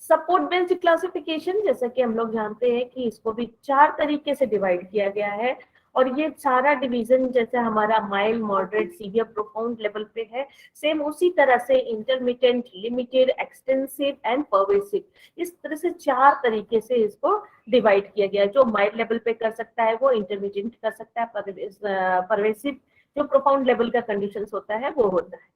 सपोर्ट बेस्ड क्लासिफिकेशन, जैसा कि हम लोग जानते हैं कि इसको भी 4 तरीके से डिवाइड किया गया है, और ये सारा डिवीजन जैसे हमारा mild, moderate, severe, profound level पे है, सेम उसी तरह से intermediate, limited, extensive and pervasive, इस तरह से 4 तरीके से इसको डिवाइड किया गया है। जो माइल्ड लेवल पे कर सकता है वो इंटरमीडिएट कर सकता है, परवेसिव जो प्रोफाउंड लेवल का कंडीशंस होता है वो होता है।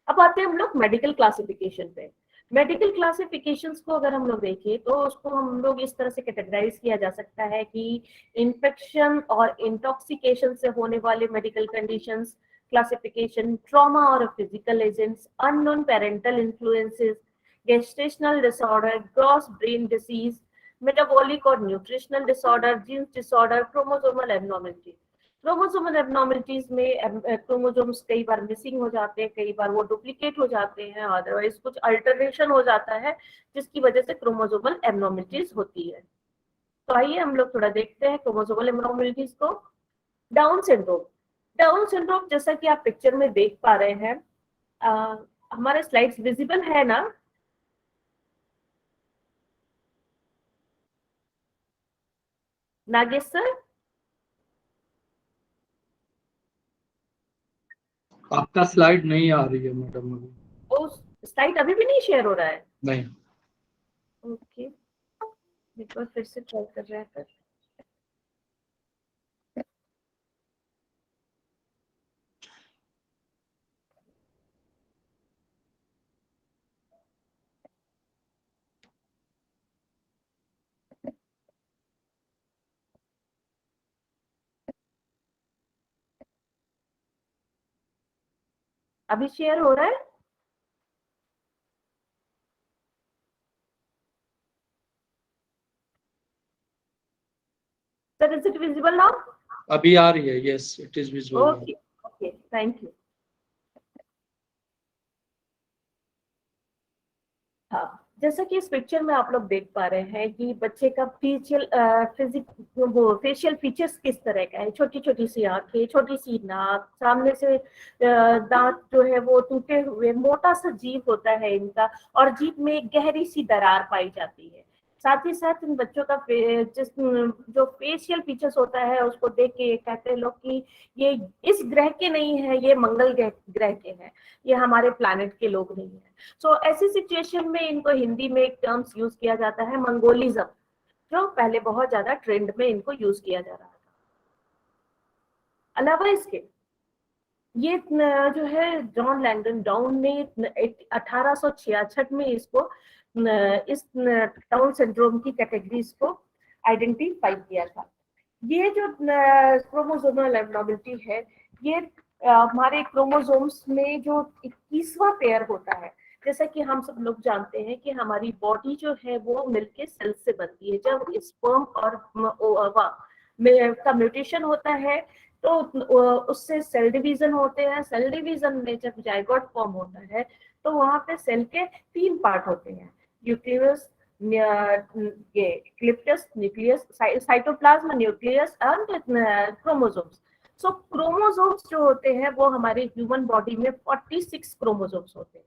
अब आते हैं हम लोग मेडिकल क्लासिफिकेशन पे। मेडिकल क्लासिफिकेशंस को अगर हम लोग देखें तो उसको हम लोग इस तरह से कैटेगराइज किया जा सकता है कि इन्फेक्शन और इंटॉक्सिकेशन से होने वाले मेडिकल कंडीशंस, क्लासिफिकेशन, ट्रॉमा और physical agents, unknown parental influences, gestational disorder, gross brain disease, metabolic और nutritional disorder, genes disorder, chromosomal abnormality. Chromosomal abnormalities में क्रोमोसोम्स कई बार मिसिंग हो जाते हैं, कई बार वो डुप्लीकेट हो जाते हैं, अदरवाइज कुछ अल्टरेशन हो जाता है जिसकी वजह से क्रोमोसोमल एब्नॉर्मलिटीज होती है। तो आइए हम लोग थोड़ा देखते हैं क्रोमोसोमल एब्नॉर्मलिटीज को। Down syndrome. डाउन सिंड्रोम जैसा कि आप पिक्चर में देख पा रहे हैं, हमारे स्लाइड्स विजिबल है ना? नागेश सर, आपका स्लाइड नहीं आ रही है मैडम। वो स्लाइड अभी भी नहीं शेयर हो रहा है? नहीं। ओके, एक बार फिर से ट्राई कर रहे हैं फिर। अभी शेयर हो रहा है? Sir, is it visible now? अभी आ रही है, yes it is visual. Okay okay, thank you. हाँ, जैसा कि इस पिक्चर में आप लोग देख पा रहे हैं कि बच्चे का फेशियल फीचर्स किस तरह का है। छोटी छोटी सी आंखें, छोटी सी नाक, सामने से दांत जो है वो टूटे हुए, मोटा सा जीभ होता है इनका, और जीभ में एक गहरी सी दरार पाई जाती है। साथ ही साथ इन बच्चों का जो फेशियल फीचर्स होता है उसको देख के कहते हैं लोग कि ये इस ग्रह के नहीं है, ये मंगल ग्रह के हैं, ये हमारे प्लैनेट के लोग नहीं है। तो ऐसी सिचुएशन में इनको हिंदी में एक टर्म्स यूज किया जाता है, मंगोलिज्म, जो पहले बहुत ज्यादा ट्रेंड में इनको यूज किया जा रहा था। अलावा इसके ये जो है जॉन लैंगडन डाउन ने 1866 में इसको इस डाउन सिंड्रोम की कैटेगरीज को आइडेंटिफाई किया था। ये जो क्रोमोसोमल एब्नॉर्मलिटी है, ये हमारे क्रोमोसोम्स में जो 21वां पेयर होता है, जैसा कि हम सब लोग जानते हैं कि हमारी बॉडी जो है वो मिलके सेल से बनती है। जब स्पर्म और ओवा का म्यूटेशन होता है तो उससे सेल डिवीजन होते हैं। सेल डिवीजन में जब जाइगोट फॉर्म होता है तो वहां पे सेल के 3 पार्ट होते हैं, न्यूक्लियस, ये क्लिप्टस, nucleus, cytoplasm, nucleus and chromosomes. So chromosomes जो होते हैं वो हमारे ह्यूमन बॉडी में 46 क्रोमोसोम्स होते हैं,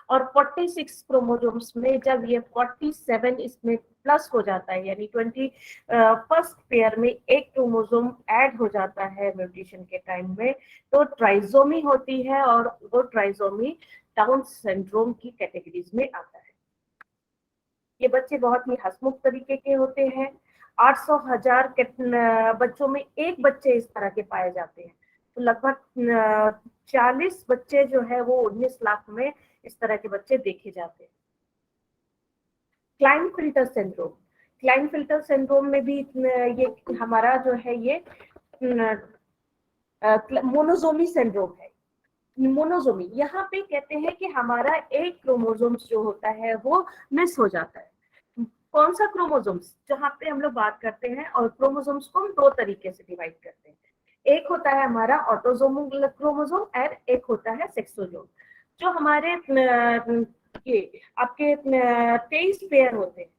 और 46 क्रोमोसोम्स में जब ये 47 इसमें प्लस हो जाता है, यानी 21st पेयर में एक क्रोमोसोम ऐड हो जाता है म्यूटेशन के टाइम में, तो ट्राइसोमी होती है, और वो ट्राइसोमी डाउन सिंड्रोम की कैटेगरीज में आता है। ये बच्चे बहुत ही हंसमुख तरीके के होते हैं। 800,000 बच्चों में एक बच्चे इस तरह के पाए जाते हैं, तो लगभग 40 बच्चे जो है वो 19 लाख में इस तरह के बच्चे देखे जाते हैं। क्लाइनफिल्टर सिंड्रोम। क्लाइनफिल्टर सिंड्रोम में भी ये हमारा जो है ये मोनोसोमी सिंड्रोम है। मोनोसोमी यहाँ पे कहते हैं कि हमारा एक क्रोमोसोम्स जो होता है वो मिस हो जाता है। कौन सा क्रोमोसोम्स, जहाँ पे हम लोग बात करते हैं, और क्रोमोसोम्स को हम 2 तरीके से डिवाइड करते हैं। एक होता है हमारा ऑटोसोमल क्रोमोसोम और एक होता है सेक्सोसोम। जो हमारे ये आपके 23 पेयर होते हैं,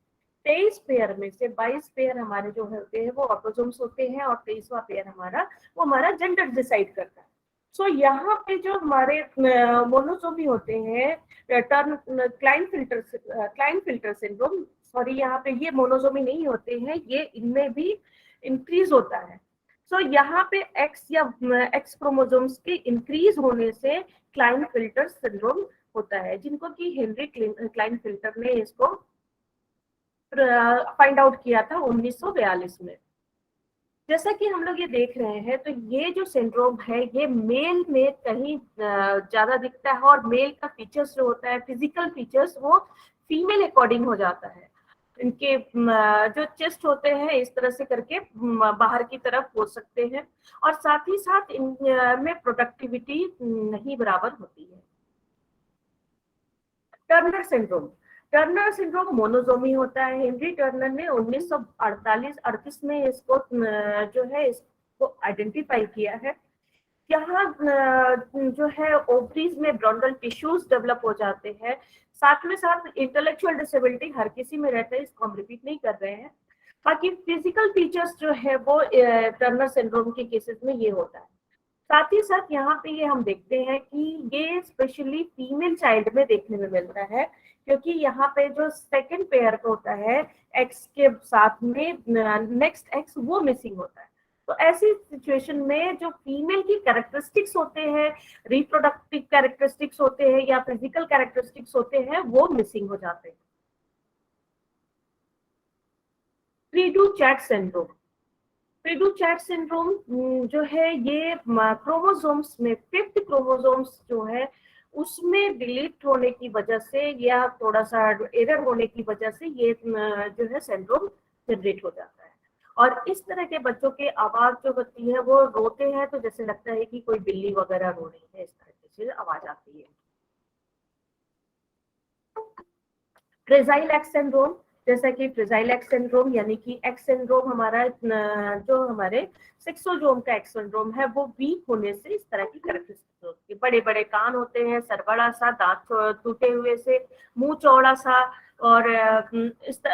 23 पेयर में से 22 पेयर हमारे जो होते हैं वो ऑटोसोम्स होते हैं, और 23वां पेयर हमारा वो हमारा जेंडर डिसाइड करता है। सो यहाँ पे जो हमारे मोनोसोमी होते हैं, टर्न क्लाइनफिल्टर सिंड्रोम, सॉरी यहाँ पे ये मोनोसोमी नहीं होते हैं, ये इनमें भी इंक्रीज होता है। सो यहाँ पे एक्स या एक्स क्रोमोसोम्स के इंक्रीज होने से क्लाइनफिल्टर सिंड्रोम होता है, जिनको कि हेनरी क्लाइनफिल्टर ने इसको फाइंड आउट किया था 1942 में। जैसा कि हम लोग ये देख रहे हैं, तो ये जो सिंड्रोम है ये मेल में कहीं ज्यादा दिखता है, और मेल का फीचर्स जो होता है, फिजिकल फीचर्स, वो फीमेल अकॉर्डिंग हो जाता है। इनके जो चेस्ट होते हैं इस तरह से करके बाहर की तरफ हो सकते हैं, और साथ ही साथ इनमें प्रोडक्टिविटी नहीं बराबर होती है। टर्नर सिंड्रोम, टर्नर सिंड्रोम मोनोजोमी होता है। हेनरी टर्नर ने 1938 में इसको जो है इसको आइडेंटिफाई किया है। यहाँ जो है ओवरीज में ब्रॉन्डल टिश्यूज डेवलप हो जाते हैं। साथ में साथ इंटेलेक्चुअल डिसेबिलिटी हर किसी में रहता है, इसको हम रिपीट नहीं कर रहे हैं। बाकी फिजिकल फीचर्स जो है वो टर्नर सिंड्रोम के केसेस में ये होता है। साथ ही साथ यहाँ पे ये हम देखते हैं कि ये स्पेशली फीमेल चाइल्ड में देखने में मिलता है, क्योंकि यहाँ पे जो सेकंड पेयर होता है एक्स के साथ में नेक्स्ट एक्स, वो मिसिंग होता है। तो ऐसी सिचुएशन में जो फीमेल की कैरेक्टरिस्टिक्स होते हैं, रिप्रोडक्टिव कैरेक्टरिस्टिक्स होते हैं या फिजिकल कैरेक्टरिस्टिक्स होते हैं, वो मिसिंग हो जाते हैं। क्री-डू-चैट सिंड्रोम, क्री-डू-चैट सिंड्रोम जो है ये क्रोमोसोम्स में 5th क्रोमोसोम्स जो है उसमें डिलीट होने की वजह से या थोड़ा सा एरर होने की वजह से ये जो है सिंड्रोम जनरेट हो जाता है। और इस तरह के बच्चों के आवाज जो होती है वो रोते हैं तो जैसे लगता है कि कोई बिल्ली वगैरह रो रही है, इस तरह से आवाज आती है। फ्रेजाइल एक्स सिंड्रोम, जैसा कि फ्रेजाइल एक्स सिंड्रोम यानी कि एक्स सिंड्रोम हमारा जो हमारे सेक्सोजोम का एक्स सिंड्रोम है वो वीक होने से इस तरह की कैरेक्टरिस्टिक्स होती है। बड़े बड़े कान होते हैं, सर बड़ा सा, दांत टूटे हुए से, मुंह चौड़ा सा, और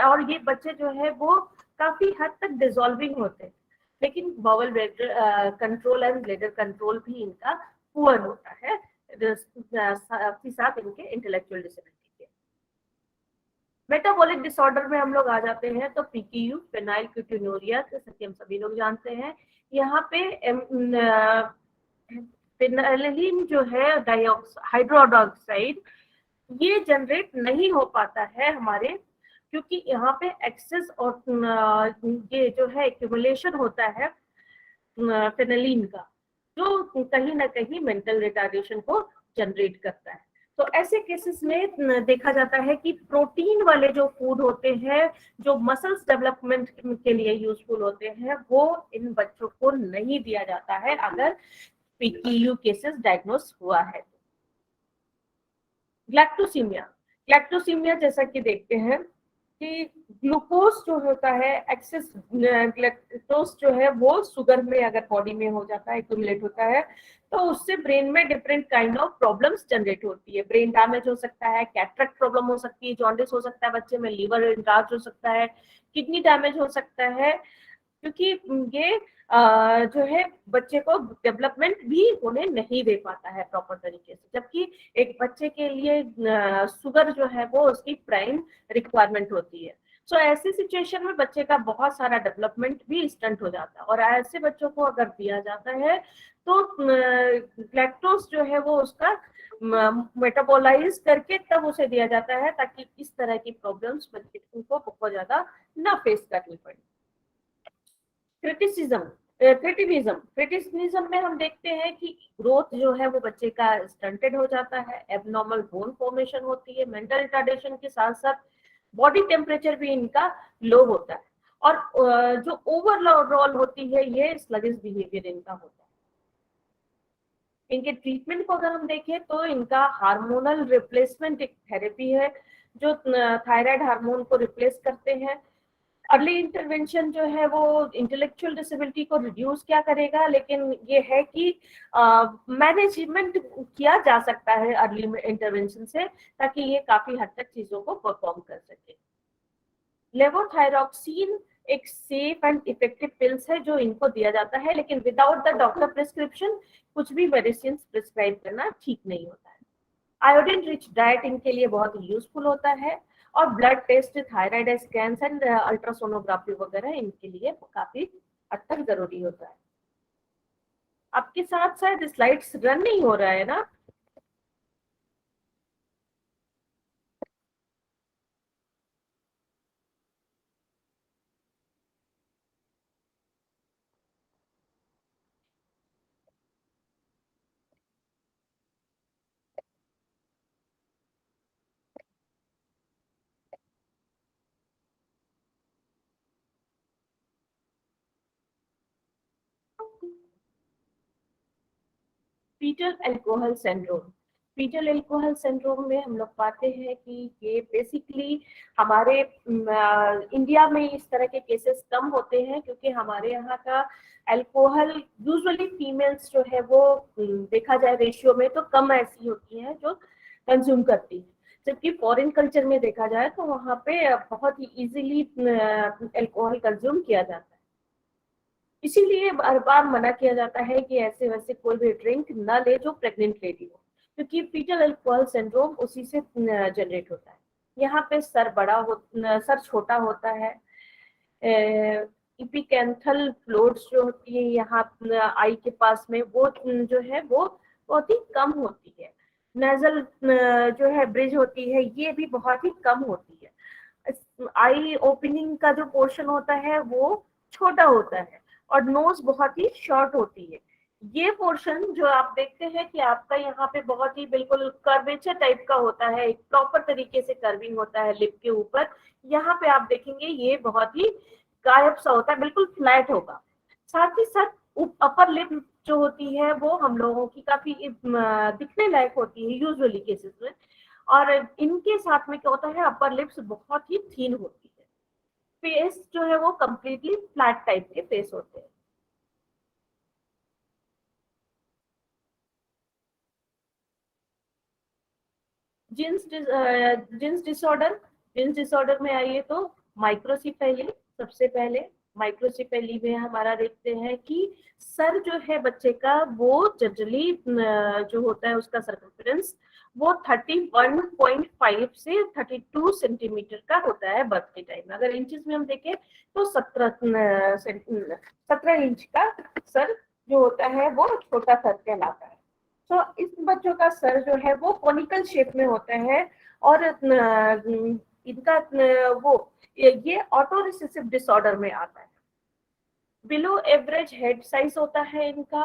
और ये बच्चे जो है वो काफी हद तक डिसॉल्विंग होते हैं, लेकिन vowel control and bladder control भी इनका पुअर होता है, साथ ही साथ इनके इंटेलेक्चुअल डिसेबिलिटी के। मेटाबॉलिक डिसऑर्डर में हम लोग आ जाते हैं तो पीक्यू, फेनाइल क्यूटिनोरिया, जैसा कि हम सभी लोग जानते हैं, यहाँ पे फेनाइलिन जो है हाइड्रोक्साइड, ये जनरेट नहीं हो पाता है हमारे, क्योंकि यहाँ पे एक्सेस और ये जो है एक्यूमुलेशन होता है फेनाइलिन का, जो कहीं ना कहीं मेंटल रिटार्डेशन को जनरेट करता है। तो ऐसे केसेस में देखा जाता है कि प्रोटीन वाले जो फूड होते हैं, जो मसल्स डेवलपमेंट के लिए यूजफुल होते हैं, वो इन बच्चों को नहीं दिया जाता है अगर पीक्यू केसेस डायग्नोस हुआ है। ग्लैक्टोसीमिया, ग्लैक्टोसीमिया जैसा कि देखते हैं कि ग्लूकोज जो होता है, एक्सेस ग्लैक्टोज जो है वो शुगर में अगर बॉडी में हो जाता है, एक्यूमुलेट होता है, तो उससे ब्रेन में different kind of problems generate होती है। ब्रेन डैमेज हो सकता है, कैटरेक्ट प्रॉब्लम हो सकती है, जॉन्डिस हो सकता है बच्चे में, लिवर इंडार्ज हो सकता है, किडनी डैमेज हो सकता है, क्योंकि ये जो है बच्चे को डेवलपमेंट भी होने नहीं दे पाता है प्रॉपर तरीके से, जबकि एक बच्चे के लिए शुगर जो है वो उसकी प्राइम रिक्वायरमेंट होती है। सो ऐसी सिचुएशन में बच्चे का बहुत सारा डेवलपमेंट भी स्टंट हो जाता है, और ऐसे बच्चों को अगर दिया जाता है तो लैक्टोज जो है वो उसका मेटाबोलाइज करके तब उसे दिया जाता है, ताकि इस तरह की प्रॉब्लम्स बच्चे को बहुत ज्यादा ना फेस करनी पड़े। क्रिटिसिज्म में हम देखते हैं कि ग्रोथ जो है वो बच्चे का स्टंटेड हो जाता है, एबनॉर्मल बोन फॉर्मेशन होती है, मेंटल रिटार्डेशन के साथ साथ बॉडी टेम्परेचर भी इनका लो होता है, और जो ओवरऑल होती है ये स्लगिश बिहेवियर इनका होता है। इनके ट्रीटमेंट को अगर हम देखें तो इनका हार्मोनल रिप्लेसमेंट एक थेरेपी है जो थायराइड हार्मोन को रिप्लेस करते हैं। अर्ली इंटरवेंशन जो है वो इंटेलेक्चुअल डिसेबिलिटी को रिड्यूस क्या करेगा, लेकिन ये है कि मैनेजमेंट किया जा सकता है अर्ली इंटरवेंशन से, ताकि ये काफी हद तक चीजों को परफॉर्म कर सके। लेवोथायरॉक्सिन एक सेफ एंड इफेक्टिव पिल्स है जो इनको दिया जाता है, लेकिन विदाउट द डॉक्टर प्रिस्क्रिप्शन कुछ भी मेडिसिन प्रिस्क्राइब करना ठीक नहीं होता है। आयोडीन रिच डाइट इनके लिए बहुत यूजफुल होता है, और blood test, thyroid scan and ultrasonography वगैरह इनके लिए काफी हद तक जरूरी होता है। आपके साथ शायद स्लाइड्स रन नहीं हो रहा है ना? Foetal alcohol syndrome. Foetal alcohol syndrome में हम लोग पाते हैं कि ये बेसिकली हमारे इंडिया में इस तरह के केसेस कम होते हैं, क्योंकि हमारे यहाँ का अल्कोहल यूजुअली फीमेल्स जो है वो देखा जाए रेशियो में तो कम ऐसी होती हैं जो कंज्यूम करती है, जबकि फॉरेन कल्चर में देखा जाए तो वहाँ पे बहुत ही इजीली अल्कोहल कंज्यूम किया जाता है। इसीलिए बार बार मना किया जाता है कि ऐसे वैसे कोई भी ड्रिंक न ले जो प्रेग्नेंट लेडी हो, क्योंकि फीटल अल्कोहल सिंड्रोम उसी से जनरेट होता है। यहाँ पे सर छोटा होता है, इपिकेंथल फ्लोट्स जो होती है यहाँ आई के पास में वो जो है वो बहुत ही कम होती है। नेजल जो है ब्रिज होती है ये भी बहुत ही कम होती है। आई ओपनिंग का जो पोर्शन होता है वो छोटा होता है और नोज बहुत ही शॉर्ट होती है। ये पोर्शन जो आप देखते हैं कि आपका यहाँ पे बहुत ही बिल्कुल कर्वेचर टाइप का होता है, एक प्रॉपर तरीके से कर्विंग होता है लिप के ऊपर, यहाँ पे आप देखेंगे ये बहुत ही गायब सा होता है, बिल्कुल फ्लैट होगा। साथ ही साथ अपर लिप जो होती है वो हम लोगों की काफी दिखने लायक होती है यूजुअली केसेस में, और इनके साथ में क्या होता है अपर लिप्स बहुत ही थीन होती है। फेस जो है वो कंप्लीटली फ्लैट टाइप के फेस होते हैं। जींस डिसऑर्डर में आइए तो माइक्रोसिफेली, सबसे पहले माइक्रोसिफेली में हमारा देखते हैं कि सर जो है बच्चे का वो जनरली जो होता है उसका सर्कमफेरेंस वो 31.5 से 32 सेंटीमीटर का होता है बर्थ के टाइम में। अगर इंचेस में हम देखें तो 17 इंच का सर जो होता है वो छोटा सर कहलाता है। तो इस बच्चों का सर जो है वो कोनिकल शेप में होता है और इनका वो ये ऑटो रिसेसिव डिसऑर्डर में आता है। बिलो एवरेज हेड साइज होता है इनका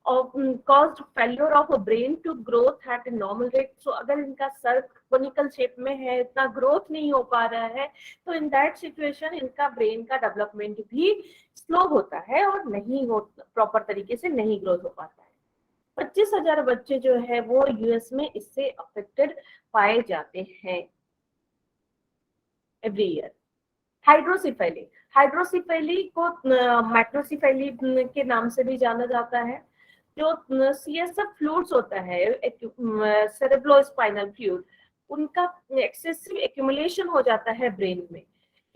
और caused failure of brain to growth at normal rate. So अगर इनका सर कोनिकल शेप में है, इतना ग्रोथ नहीं हो पा रहा है, तो इन दैट सिचुएशन इनका ब्रेन का डेवलपमेंट भी स्लो होता है और नहीं हो प्रॉपर तरीके से नहीं ग्रोथ हो पाता है। 25,000 बच्चे जो है वो यूएस में इससे अफेक्टेड पाए जाते हैं एवरी ईयर। हाइड्रोसिफेली को मैक्रोसिफेली के नाम से भी जाना जाता है। जो सीएसएफ फ्लूइड्स होता है सेरेब्रोस्पाइनल फ्लूइड, उनका एक्सेसिव एक्यूमुलेशन हो जाता है ब्रेन में।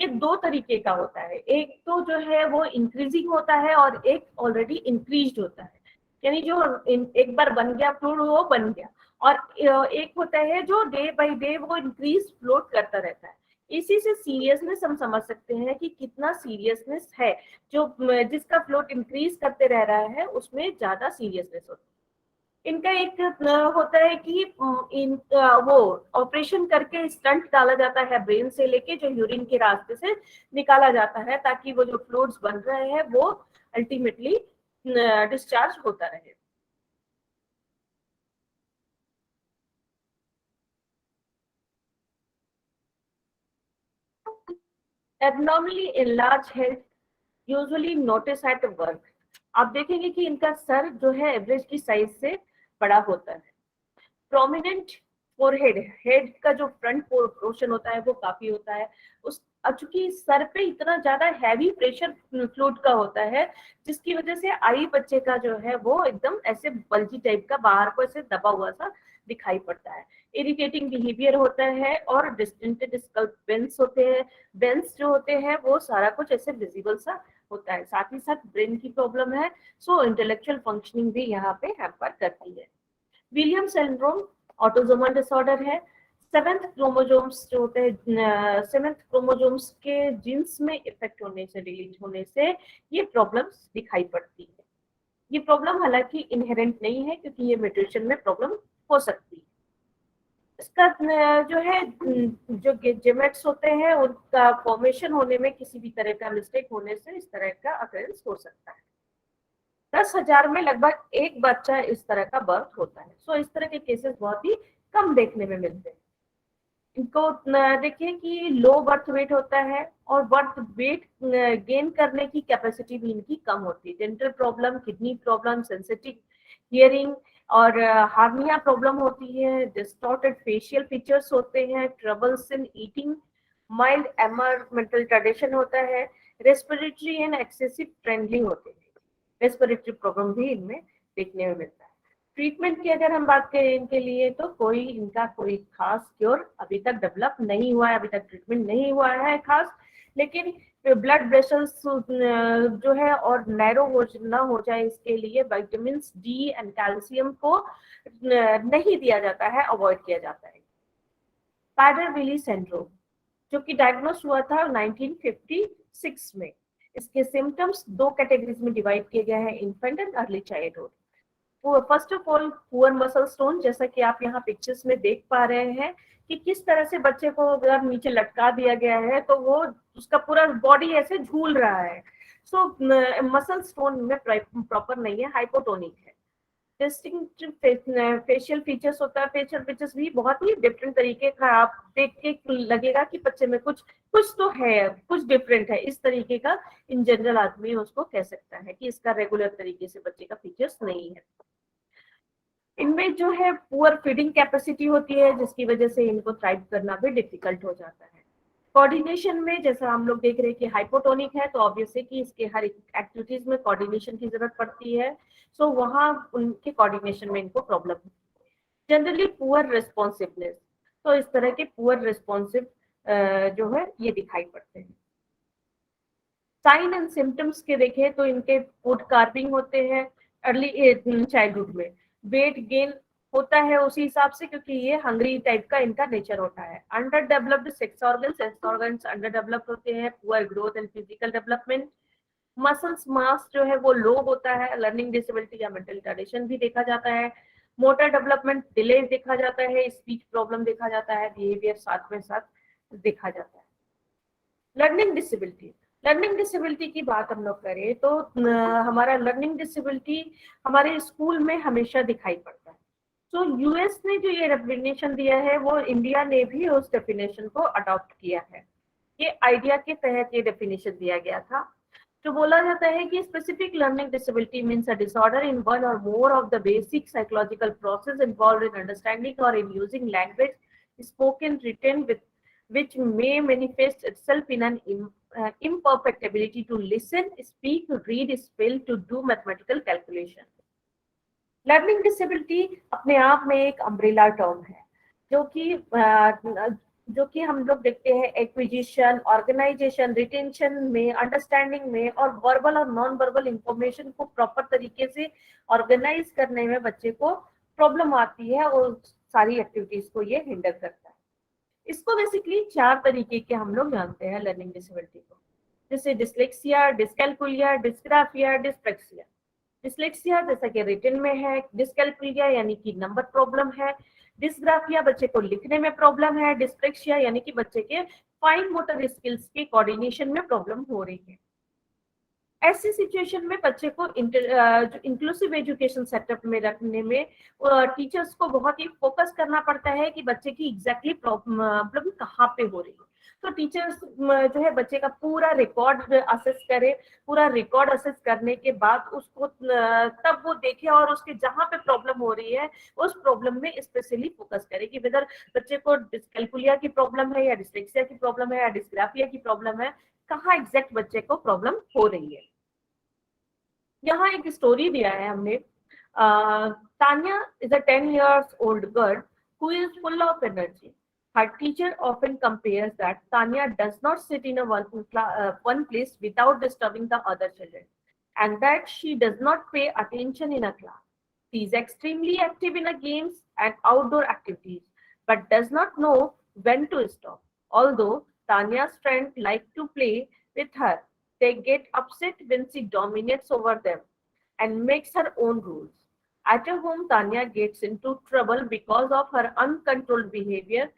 ये दो तरीके का होता है, एक तो जो है वो इंक्रीजिंग होता है और एक ऑलरेडी इंक्रीज्ड होता है, यानी जो एक बार बन गया फ्लूइड वो बन गया, और एक होता है जो डे बाय डे वो इंक्रीज फ्लोट करता रहता है। इसी से सीरियसनेस हम समझ सकते हैं कि कितना सीरियसनेस है, जो जिसका फ्लोट इंक्रीज करते रह रहा है उसमें ज्यादा सीरियसनेस होती है। इनका एक होता है कि वो ऑपरेशन करके स्टंट डाला जाता है ब्रेन से लेके जो यूरिन के रास्ते से निकाला जाता है, ताकि वो जो फ्लूइड्स बन रहे हैं वो अल्टीमेटली डिस्चार्ज होता रहे। Abnormally enlarged head usually noticed at birth। आप देखेंगे कि इनका सर जो है एवरेज की साइज से बड़ा होता है। प्रोमिनेंट फोरहेड, हेड का जो फ्रंट पोर्शन होता है वो काफी होता है। उस चूंकि सर पे इतना ज्यादा हैवी प्रेशर फ्लूइड का होता है, जिसकी वजह से आई बच्चे का जो है वो एकदम ऐसे बल्जी टाइप का बाहर को ऐसे दबा हुआ सा दिखाई पड़ता है। इरिटेटिंग बिहेवियर होता है और डिस्टेंटेड स्कल बेंस होते हैं। बेंस जो होते हैं वो सारा कुछ ऐसे विजिबल सा होता है। साथ ही साथ ब्रेन की प्रॉब्लम है, सो इंटेलेक्चुअल फंक्शनिंग भी यहाँ पे हैम्पर करती है। विलियम सिंड्रोम ऑटोसोमल डिसऑर्डर है। 7th क्रोमोसोम्स जो होते हैं 7th क्रोमोसोम्स के जीन्स में इफेक्ट होने से, डिलीट होने से ये प्रॉब्लम्स दिखाई पड़ती है। ये प्रॉब्लम हालांकि इनहेरेंट नहीं है, क्योंकि ये म्यूटेशन में प्रॉब्लम हो सकती है। इसका जो है जो गेमेट्स होते हैं उनका फॉर्मेशन होने में किसी भी तरह का मिस्टेक होने से इस तरह का अकरेंस हो सकता है। 10,000 में लगभग एक बच्चा इस तरह का बर्थ होता है। सो इस तरह के केसेस बहुत ही कम देखने में मिलते हैं। इनको देखिए कि लो बर्थ वेट होता है और बर्थ वेट गेन करने की कैपेसिटी भी इनकी कम होती है। Dental problem, kidney problem, sensitive hearing, और हार्निया प्रॉब्लम होती है, डिस्टॉर्टेड फेशियल फीचर्स होते हैं, ट्रबल्स इन ईटिंग, माइल्ड एनवायरमेंटल ट्रेडिशन होता है, रेस्पिरेटरी एंड एक्सेसिव फ्रेंडली होते हैं। रेस्पिरेटरी प्रॉब्लम भी इनमें देखने में मिलता है। ट्रीटमेंट की अगर हम बात करें इनके लिए, तो इनका कोई खास क्योर अभी तक डेवलप नहीं हुआ है, अभी तक ट्रीटमेंट नहीं हुआ है खास। लेकिन ब्लड वेसल्स जो है और नैरो ना हो जाए, इसके लिए विटामिन डी एंड कैल्शियम को नहीं दिया जाता है, अवॉइड किया जाता है। पैडर-विली सिंड्रोम, जो कि डायग्नोस हुआ था 1956 में। इसके सिम्टम्स दो कैटेगरीज में डिवाइड किए गए हैं, infant and early childhood. First of all poor muscle stone, जैसा कि आप यहाँ पिक्चर्स में देख पा रहे हैं कि किस तरह से बच्चे को अगर नीचे लटका दिया गया है तो वो उसका पूरा बॉडी ऐसे झूल रहा है। सो मसल स्टोन में प्रॉपर नहीं है, हाइपोटोनिक है। डिस्टिंक्टिव फेशियल फीचर्स होता है, फेशियल फीचर्स भी बहुत ही डिफरेंट तरीके का, आप देख के लगेगा कि बच्चे में कुछ तो है, कुछ डिफरेंट है, इस तरीके का इन जनरल आदमी उसको कह सकता है कि इसका रेगुलर तरीके से बच्चे का फीचर्स नहीं है। इनमें जो है पुअर फीडिंग कैपेसिटी होती है, जिसकी वजह से इनको थ्राइव करना भी डिफिकल्ट हो जाता है। कोऑर्डिनेशन में जैसा हम लोग देख रहे हैं कि हाइपोटोनिक है, तो ऑब्वियसली कि इसके हर एक्टिविटीज में कोऑर्डिनेशन की जरूरत पड़ती है। सो वहाँ उनके कोऑर्डिनेशन में इनको प्रॉब्लम है। जनरली पुअर रिस्पॉन्सिवनेस, तो इस तरह के पुअर रिस्पॉन्सिव जो है ये दिखाई पड़ते हैं। साइन एंड सिम्टम्स के देखें तो इनके फूड कार्विंग होते हैं अर्ली चाइल्डहुड में, वेट गेन होता है उसी हिसाब से, क्योंकि ये हंग्री टाइप का इनका नेचर होता है। Under developed sex organs under developed होते हैं, poor growth and physical development, muscles mass जो है वो लो होता है, लर्निंग डिसेबिलिटी या मेंटल रिटार्डेशन भी देखा जाता है, मोटर डेवलपमेंट डिले देखा जाता है, स्पीच प्रॉब्लम देखा जाता है, बिहेवियर साथ में साथ देखा जाता है। लर्निंग डिसेबिलिटी की बात हम लोग करें तो हमारा लर्निंग डिसेबिलिटी हमारे स्कूल में हमेशा दिखाई पड़ता है। तो यूएस ने जो ये डेफिनेशन दिया है, वो इंडिया ने भी उस डेफिनेशन को अडॉप्ट किया है। ये आइडिया के तहत ये डेफिनेशन दिया गया था। तो बोला जाता है कि specific learning disability means a disorder in one or more of the basic psychological process involved in understanding or in using language spoken written with which may manifest itself in an imperfect ability to listen, speak, read, spell, to do mathematical calculation. Learning disability अपने आप में एक umbrella term है, जो कि हम लोग देखते हैं एक्विजिशन, ऑर्गेनाइजेशन, रिटेंशन में, अंडरस्टैंडिंग में और वर्बल और नॉन वर्बल इंफॉर्मेशन को प्रॉपर तरीके से ऑर्गेनाइज करने में बच्चे को प्रॉब्लम आती है और सारी एक्टिविटीज को ये हिंडर करता है। इसको बेसिकली चार तरीके के हम लोग जानते हैं लर्निंग डिसेबिलिटी को, जैसे dyslexia, dyscalculia, dysgraphia, dyspraxia. Dyslexia जैसा कि रिटन में है, डिस्कैल्कुलिया यानी कि नंबर प्रॉब्लम है, डिस्ग्राफिया बच्चे को लिखने में प्रॉब्लम है, डिस्प्रेक्सिया यानी कि बच्चे के फाइन मोटर स्किल्स के कोऑर्डिनेशन में प्रॉब्लम हो रही है। ऐसी सिचुएशन में बच्चे को इंक्लूसिव एजुकेशन सेटअप में रखने में टीचर्स को बहुत ही फोकस करना पड़ता है कि बच्चे की एग्जैक्टली प्रॉब्लम कहाँ पे हो रही है। तो टीचर्स जो है बच्चे का पूरा रिकॉर्ड असेस करे, पूरा रिकॉर्ड असेस करने के बाद उसको तब वो देखे और उसके जहाँ पे प्रॉब्लम हो रही है उस प्रॉब्लम में स्पेशली फोकस करे कि वेदर बच्चे को डिस्कैल्कुलिया की प्रॉब्लम है या डिस्लेक्सिया की प्रॉब्लम है या डिस्ग्राफिया की प्रॉब्लम है, कहाँ एग्जैक्ट बच्चे को प्रॉब्लम हो रही है। यहाँ एक स्टोरी दिया है हमने। Tanya is a 10 years old girl who is full of energy. Her teacher often compares that Tanya does not sit in one place without disturbing the other children, and that she does not pay attention in a class. She is extremely active in games and outdoor activities, but does not know when to stop. Although Tanya's friends like to play with her, they get upset when she dominates over them and makes her own rules. At home, Tanya gets into trouble because of her uncontrolled behavior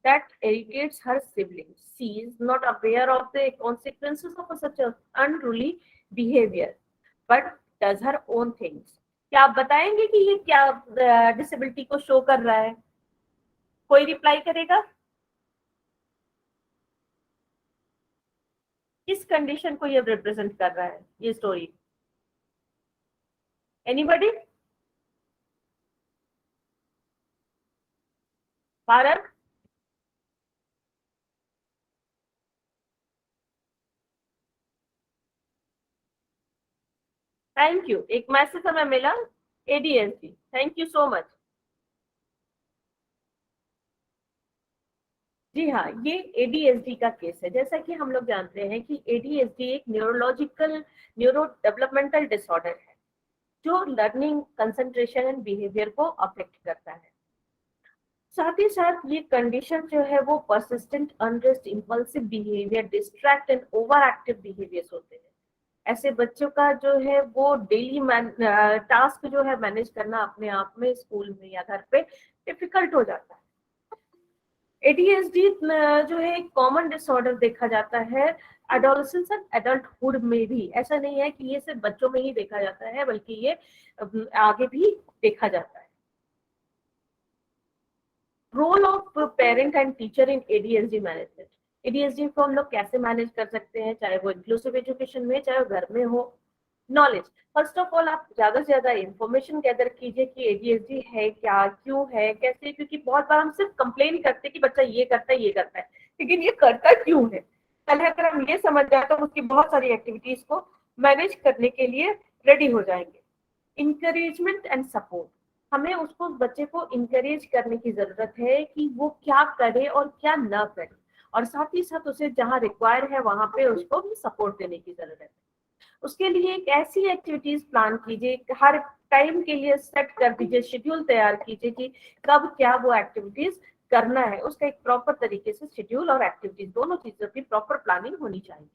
that irritates her siblings. She is not aware of the consequences of such an unruly behavior, but does her own things. क्या आप बताएंगे कि ये क्या disability को show कर रहा है? कोई रिप्लाई करेगा? किस कंडीशन को ये रिप्रेजेंट कर रहा है ये story? Anybody? Bharat, thank you. एक मैसेज हमें मिला ADHD, thank you so much. जी हाँ, ये ADHD का केस है। जैसा कि हम लोग जानते हैं कि ADHD एक न्यूरो डेवलपमेंटल डिसऑर्डर है जो लर्निंग, कंसंट्रेशन एंड बिहेवियर को अफेक्ट करता है। साथ ही साथ ये कंडीशन जो है वो persistent, unrest, impulsive behaviour, distract and over active behaviours होते हैं। ऐसे बच्चों का जो है वो डेली टास्क जो है मैनेज करना अपने आप में स्कूल में या घर पे डिफिकल्ट हो जाता है। ADHD जो है एक कॉमन डिसऑर्डर देखा जाता है एडोलेसेंस एंड एडल्टहुड में भी। ऐसा नहीं है कि ये सिर्फ बच्चों में ही देखा जाता है, बल्कि ये आगे भी देखा जाता है। Role of parent and teacher in ADHD management. ADHD को हम लोग कैसे मैनेज कर सकते हैं, चाहे वो इंक्लूसिव एजुकेशन में, चाहे वो घर में हो। नॉलेज, फर्स्ट ऑफ ऑल आप ज्यादा से ज्यादा इंफॉर्मेशन गैदर कीजिए कि ADHD है क्या, क्यों है, कैसे, क्योंकि बहुत बार हम सिर्फ कंप्लेन करते हैं कि बच्चा ये करता है, लेकिन ये करता क्यों है। पहले अगर हम ये समझ जाए तो उसकी बहुत सारी एक्टिविटीज को मैनेज करने के लिए रेडी हो जाएंगे। इंकरेजमेंट एंड सपोर्ट, हमें उसको, बच्चे को इंकरेज करने की जरूरत है कि वो क्या करे और क्या ना करे, और साथ ही साथ उसे जहाँ रिक्वायर है वहां पे उसको भी सपोर्ट देने की जरूरत है। उसके लिए एक ऐसी एक्टिविटीज प्लान कीजिए, हर टाइम के लिए सेट कर दीजिए, शेड्यूल तैयार कीजिए कि कब क्या वो एक्टिविटीज करना है। उसका एक प्रॉपर तरीके से शेड्यूल और एक्टिविटीज दोनों चीजों की प्रॉपर प्लानिंग होनी चाहिए।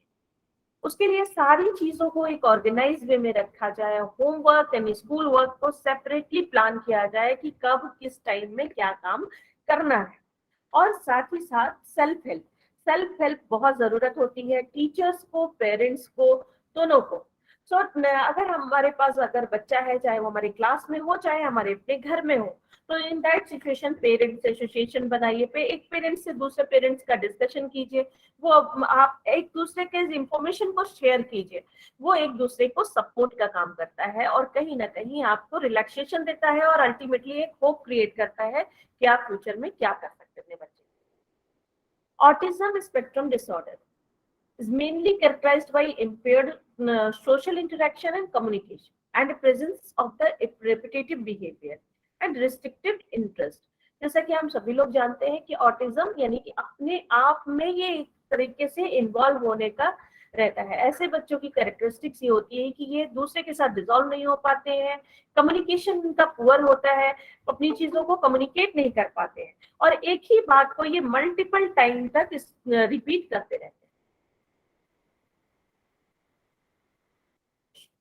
उसके लिए सारी चीजों को एक ऑर्गेनाइज वे में रखा जाए, होमवर्क यानी स्कूल वर्क को सेपरेटली प्लान किया जाए कि कब किस टाइम में क्या काम करना है। और साथ ही साथ सेल्फ हेल्प बहुत जरूरत होती है, टीचर्स को, पेरेंट्स को, दोनों को। सो अगर हमारे पास अगर बच्चा है, चाहे वो हमारी क्लास में हो, चाहे हमारे अपने घर में हो, तो in that situation parents association बनाइए, एक पेरेंट्स से दूसरे पेरेंट्स का डिस्कशन कीजिए, वो आप एक दूसरे के इंफॉर्मेशन को शेयर कीजिए। वो एक दूसरे को सपोर्ट का काम करता है और कहीं ना कहीं आपको रिलैक्सेशन देता है और अल्टीमेटली एक होप क्रिएट करता है कि आप फ्यूचर में क्या कर सकते हैं अपने बच्चे। Autism spectrum disorder is mainly characterized by impaired social interaction and communication and the presence of the repetitive behavior and restrictive interest। जैसा कि हम सभी लोग जानते हैं कि ऑटिज्म यानी कि अपने आप में ये एक तरीके से इन्वॉल्व होने का रहता है। ऐसे बच्चों की कैरेक्टरिस्टिक्स ये होती है कि ये दूसरे के साथ डिसॉल्व नहीं हो पाते हैं, कम्युनिकेशन उनका पुअर होता है, अपनी चीजों को कम्युनिकेट नहीं कर पाते हैं, और एक ही बात को ये मल्टीपल टाइम तक रिपीट करते रहते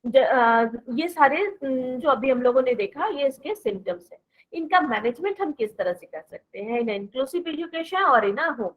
हैं। ये सारे जो अभी हम लोगों ने देखा, ये इसके सिम्टम्स है। इनका मैनेजमेंट हम किस तरह से कर सकते हैं इन इंक्लूसिव एजुकेशन और इन होम।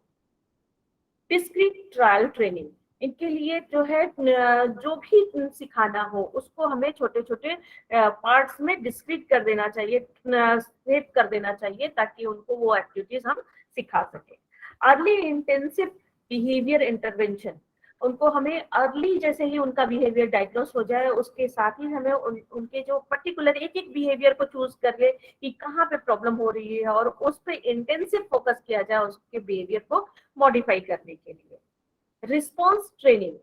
डिस्क्रीट ट्रायल ट्रेनिंग, इनके लिए जो है जो भी सिखाना हो उसको हमें छोटे छोटे पार्ट्स में डिस्क्रीट कर देना चाहिए, सेव कर देना चाहिए, ताकि उनको वो एक्टिविटीज हम सिखा सके। अर्ली इंटेंसिव बिहेवियर इंटरवेंशन, उनको हमें अर्ली जैसे ही उनका बिहेवियर डायग्नोस हो जाए उसके साथ ही हमें उनके जो पर्टिकुलर एक एक बिहेवियर को चूज कर ले कि कहाँ पे प्रॉब्लम हो रही है और उस पर इंटेंसिव फोकस किया जाए उसके बिहेवियर को मॉडिफाई करने के लिए। रिस्पॉन्स ट्रेनिंग,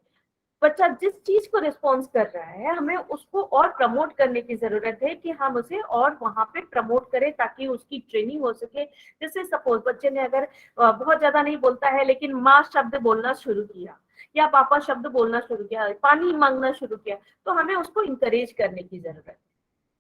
बच्चा जिस चीज को रिस्पॉन्स कर रहा है हमें उसको और प्रमोट करने की जरूरत है कि हम उसे और वहां पे प्रमोट करें ताकि उसकी ट्रेनिंग हो सके। जैसे सपोज बच्चे ने अगर बहुत ज्यादा नहीं बोलता है लेकिन माँ शब्द बोलना शुरू किया या पापा शब्द बोलना शुरू किया, पानी मांगना शुरू किया, तो हमें उसको इंकरेज करने की जरूरत है।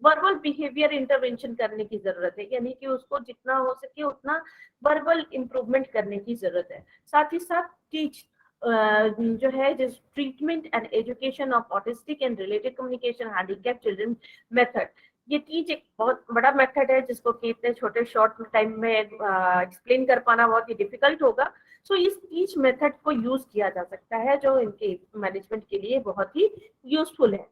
वर्बल बिहेवियर इंटरवेंशन करने की जरूरत है, यानी कि उसको जितना हो सके उतना वर्बल इंप्रूवमेंट करने की जरूरत है। साथ ही साथ टीच जो है जिस treatment and education of autistic and related communication handicap children method, ये टीच एक बहुत बड़ा मेथड है जिसको कि इतने छोटे शॉर्ट टाइम में एक्सप्लेन कर पाना बहुत ही डिफिकल्ट होगा। सो इस टीच मेथड को यूज किया जा सकता है जो इनके मैनेजमेंट के लिए बहुत ही यूजफुल है।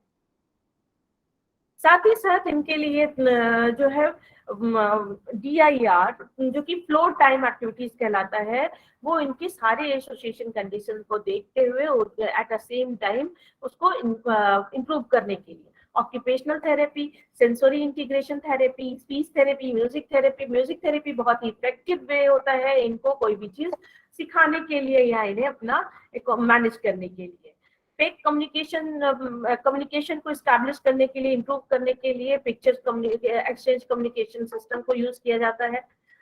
साथ ही साथ इनके लिए जो है DIR जो कि फ्लोर टाइम एक्टिविटीज कहलाता है, वो इनके सारे एसोसिएशन कंडीशन को देखते हुए एट द सेम टाइम उसको इम्प्रूव करने के लिए, occupational therapy, sensory integration therapy, speech therapy, music therapy. Music therapy बहुत ही इफेक्टिव वे होता है इनको कोई भी चीज सिखाने के लिए या इन्हें अपना मैनेज करने के लिए। फेक कम्युनिकेशन को स्टैब्लिश करने के लिए, इंप्रूव करने के लिए पिक्चर्स एक्सचेंज कम्युनिकेशन सिस्टम को यूज किया जाता है।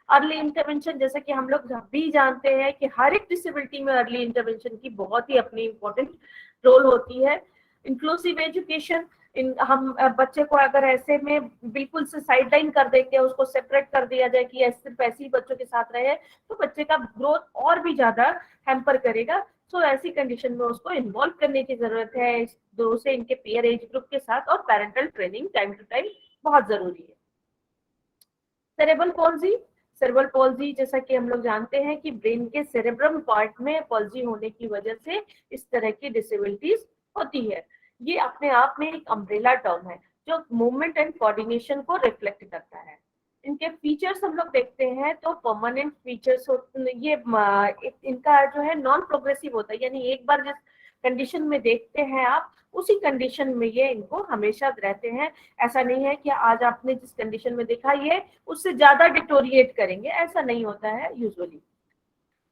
अर्ली इंटरवेंशन, जैसे कि हम लोग भी जानते हैं कि हर एक डिसेबिलिटी में अर्ली इंटरवेंशन की बहुत ही अपनी इंपॉर्टेंट रोल होती है। इंक्लूसिव एजुकेशन, हम बच्चे को अगर ऐसे में बिल्कुल से साइडलाइन कर देते हैं, उसको सेपरेट कर दिया जाए कि सिर्फ ऐसे ही बच्चों के साथ रहे, तो बच्चे का ग्रोथ और भी ज्यादा हैम्पर करेगा। सो ऐसी कंडीशन में उसको इन्वॉल्व करने की जरूरत है दूसरे इनके पीयर एज ग्रुप के साथ, और parental training time to time बहुत जरूरी है। सेरेब्रल पॉल्जी, सेरेब्रल पॉल्जी जैसा कि हम लोग जानते हैं कि ब्रेन के सेरेब्रम पार्ट में पॉल्जी होने की वजह से इस तरह की डिसेबिलिटीज होती है। ये अपने आप में एक अम्ब्रेला टर्म है जो मूवमेंट एंड कोऑर्डिनेशन को रिफ्लेक्ट करता है। इनके फीचर्स हम लोग देखते हैं तो परमानेंट फीचर्स ये इनका जो है नॉन प्रोग्रेसिव होता है, यानी एक बार जिस कंडीशन में देखते हैं आप उसी कंडीशन में ये इनको हमेशा रहते हैं। ऐसा नहीं है कि आज आपने जिस कंडीशन में देखा ये उससे ज्यादा डिटोरिएट करेंगे, ऐसा नहीं होता है यूजुअली।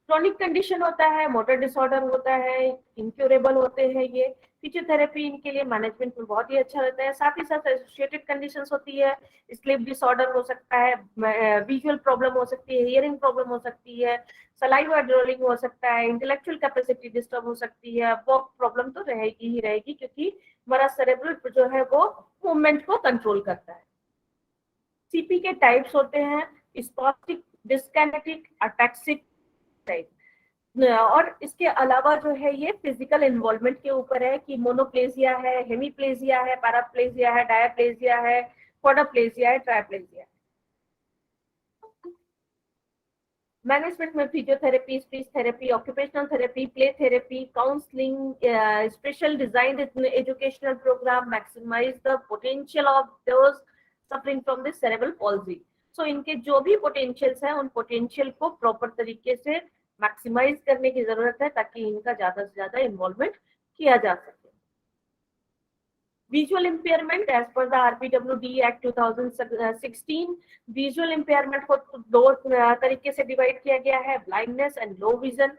क्रॉनिक कंडीशन होता है, मोटर डिसऑर्डर होता है, इनक्यूरेबल होते हैं ये। फिजियोथेरेपी इनके लिए मैनेजमेंट में बहुत ही अच्छा रहता है। साथ ही साथ एसोसिएटेड कंडीशंस होती है, स्लीप डिसऑर्डर हो सकता है, विजुअल प्रॉब्लम हो सकती है, हियरिंग प्रॉब्लम हो सकती है, सलाइवा ड्रॉलिंग हो सकता है, इंटेलेक्चुअल कैपेसिटी डिस्टर्ब हो सकती है, वॉक प्रॉब्लम तो रहेगी ही रहेगी क्योंकि हमारा सेरेब्रल जो है वो मूवमेंट को कंट्रोल करता है। सीपी के टाइप्स होते हैं स्पास्टिक, डिस्काइनेटिक, अटैक्सिक टाइप। और इसके अलावा जो है ये फिजिकल इन्वॉल्वमेंट के ऊपर है कि मोनोप्लेजिया है, हेमीप्लेजिया है, पैराप्लेजिया है, डायाप्लेजिया है, क्वाड्रप्लेजिया है, ट्राइप्लेजिया है। मैनेजमेंट में physiotherapy, speech therapy, occupational therapy, play therapy, counselling, special designed educational programme maximise the potential of those suffering from the cerebral palsy. So इनके जो भी पोटेंशियल्स हैं उन पोटेंशियल को प्रॉपर तरीके से मैक्सिमाइज करने की जरूरत है ताकि इनका ज्यादा से ज्यादा इन्वॉल्वमेंट किया जा सके। Visual impairment as per the RPWD act 2016, visual impairment को दो तरीके से डिवाइड किया गया है, blindness and low vision.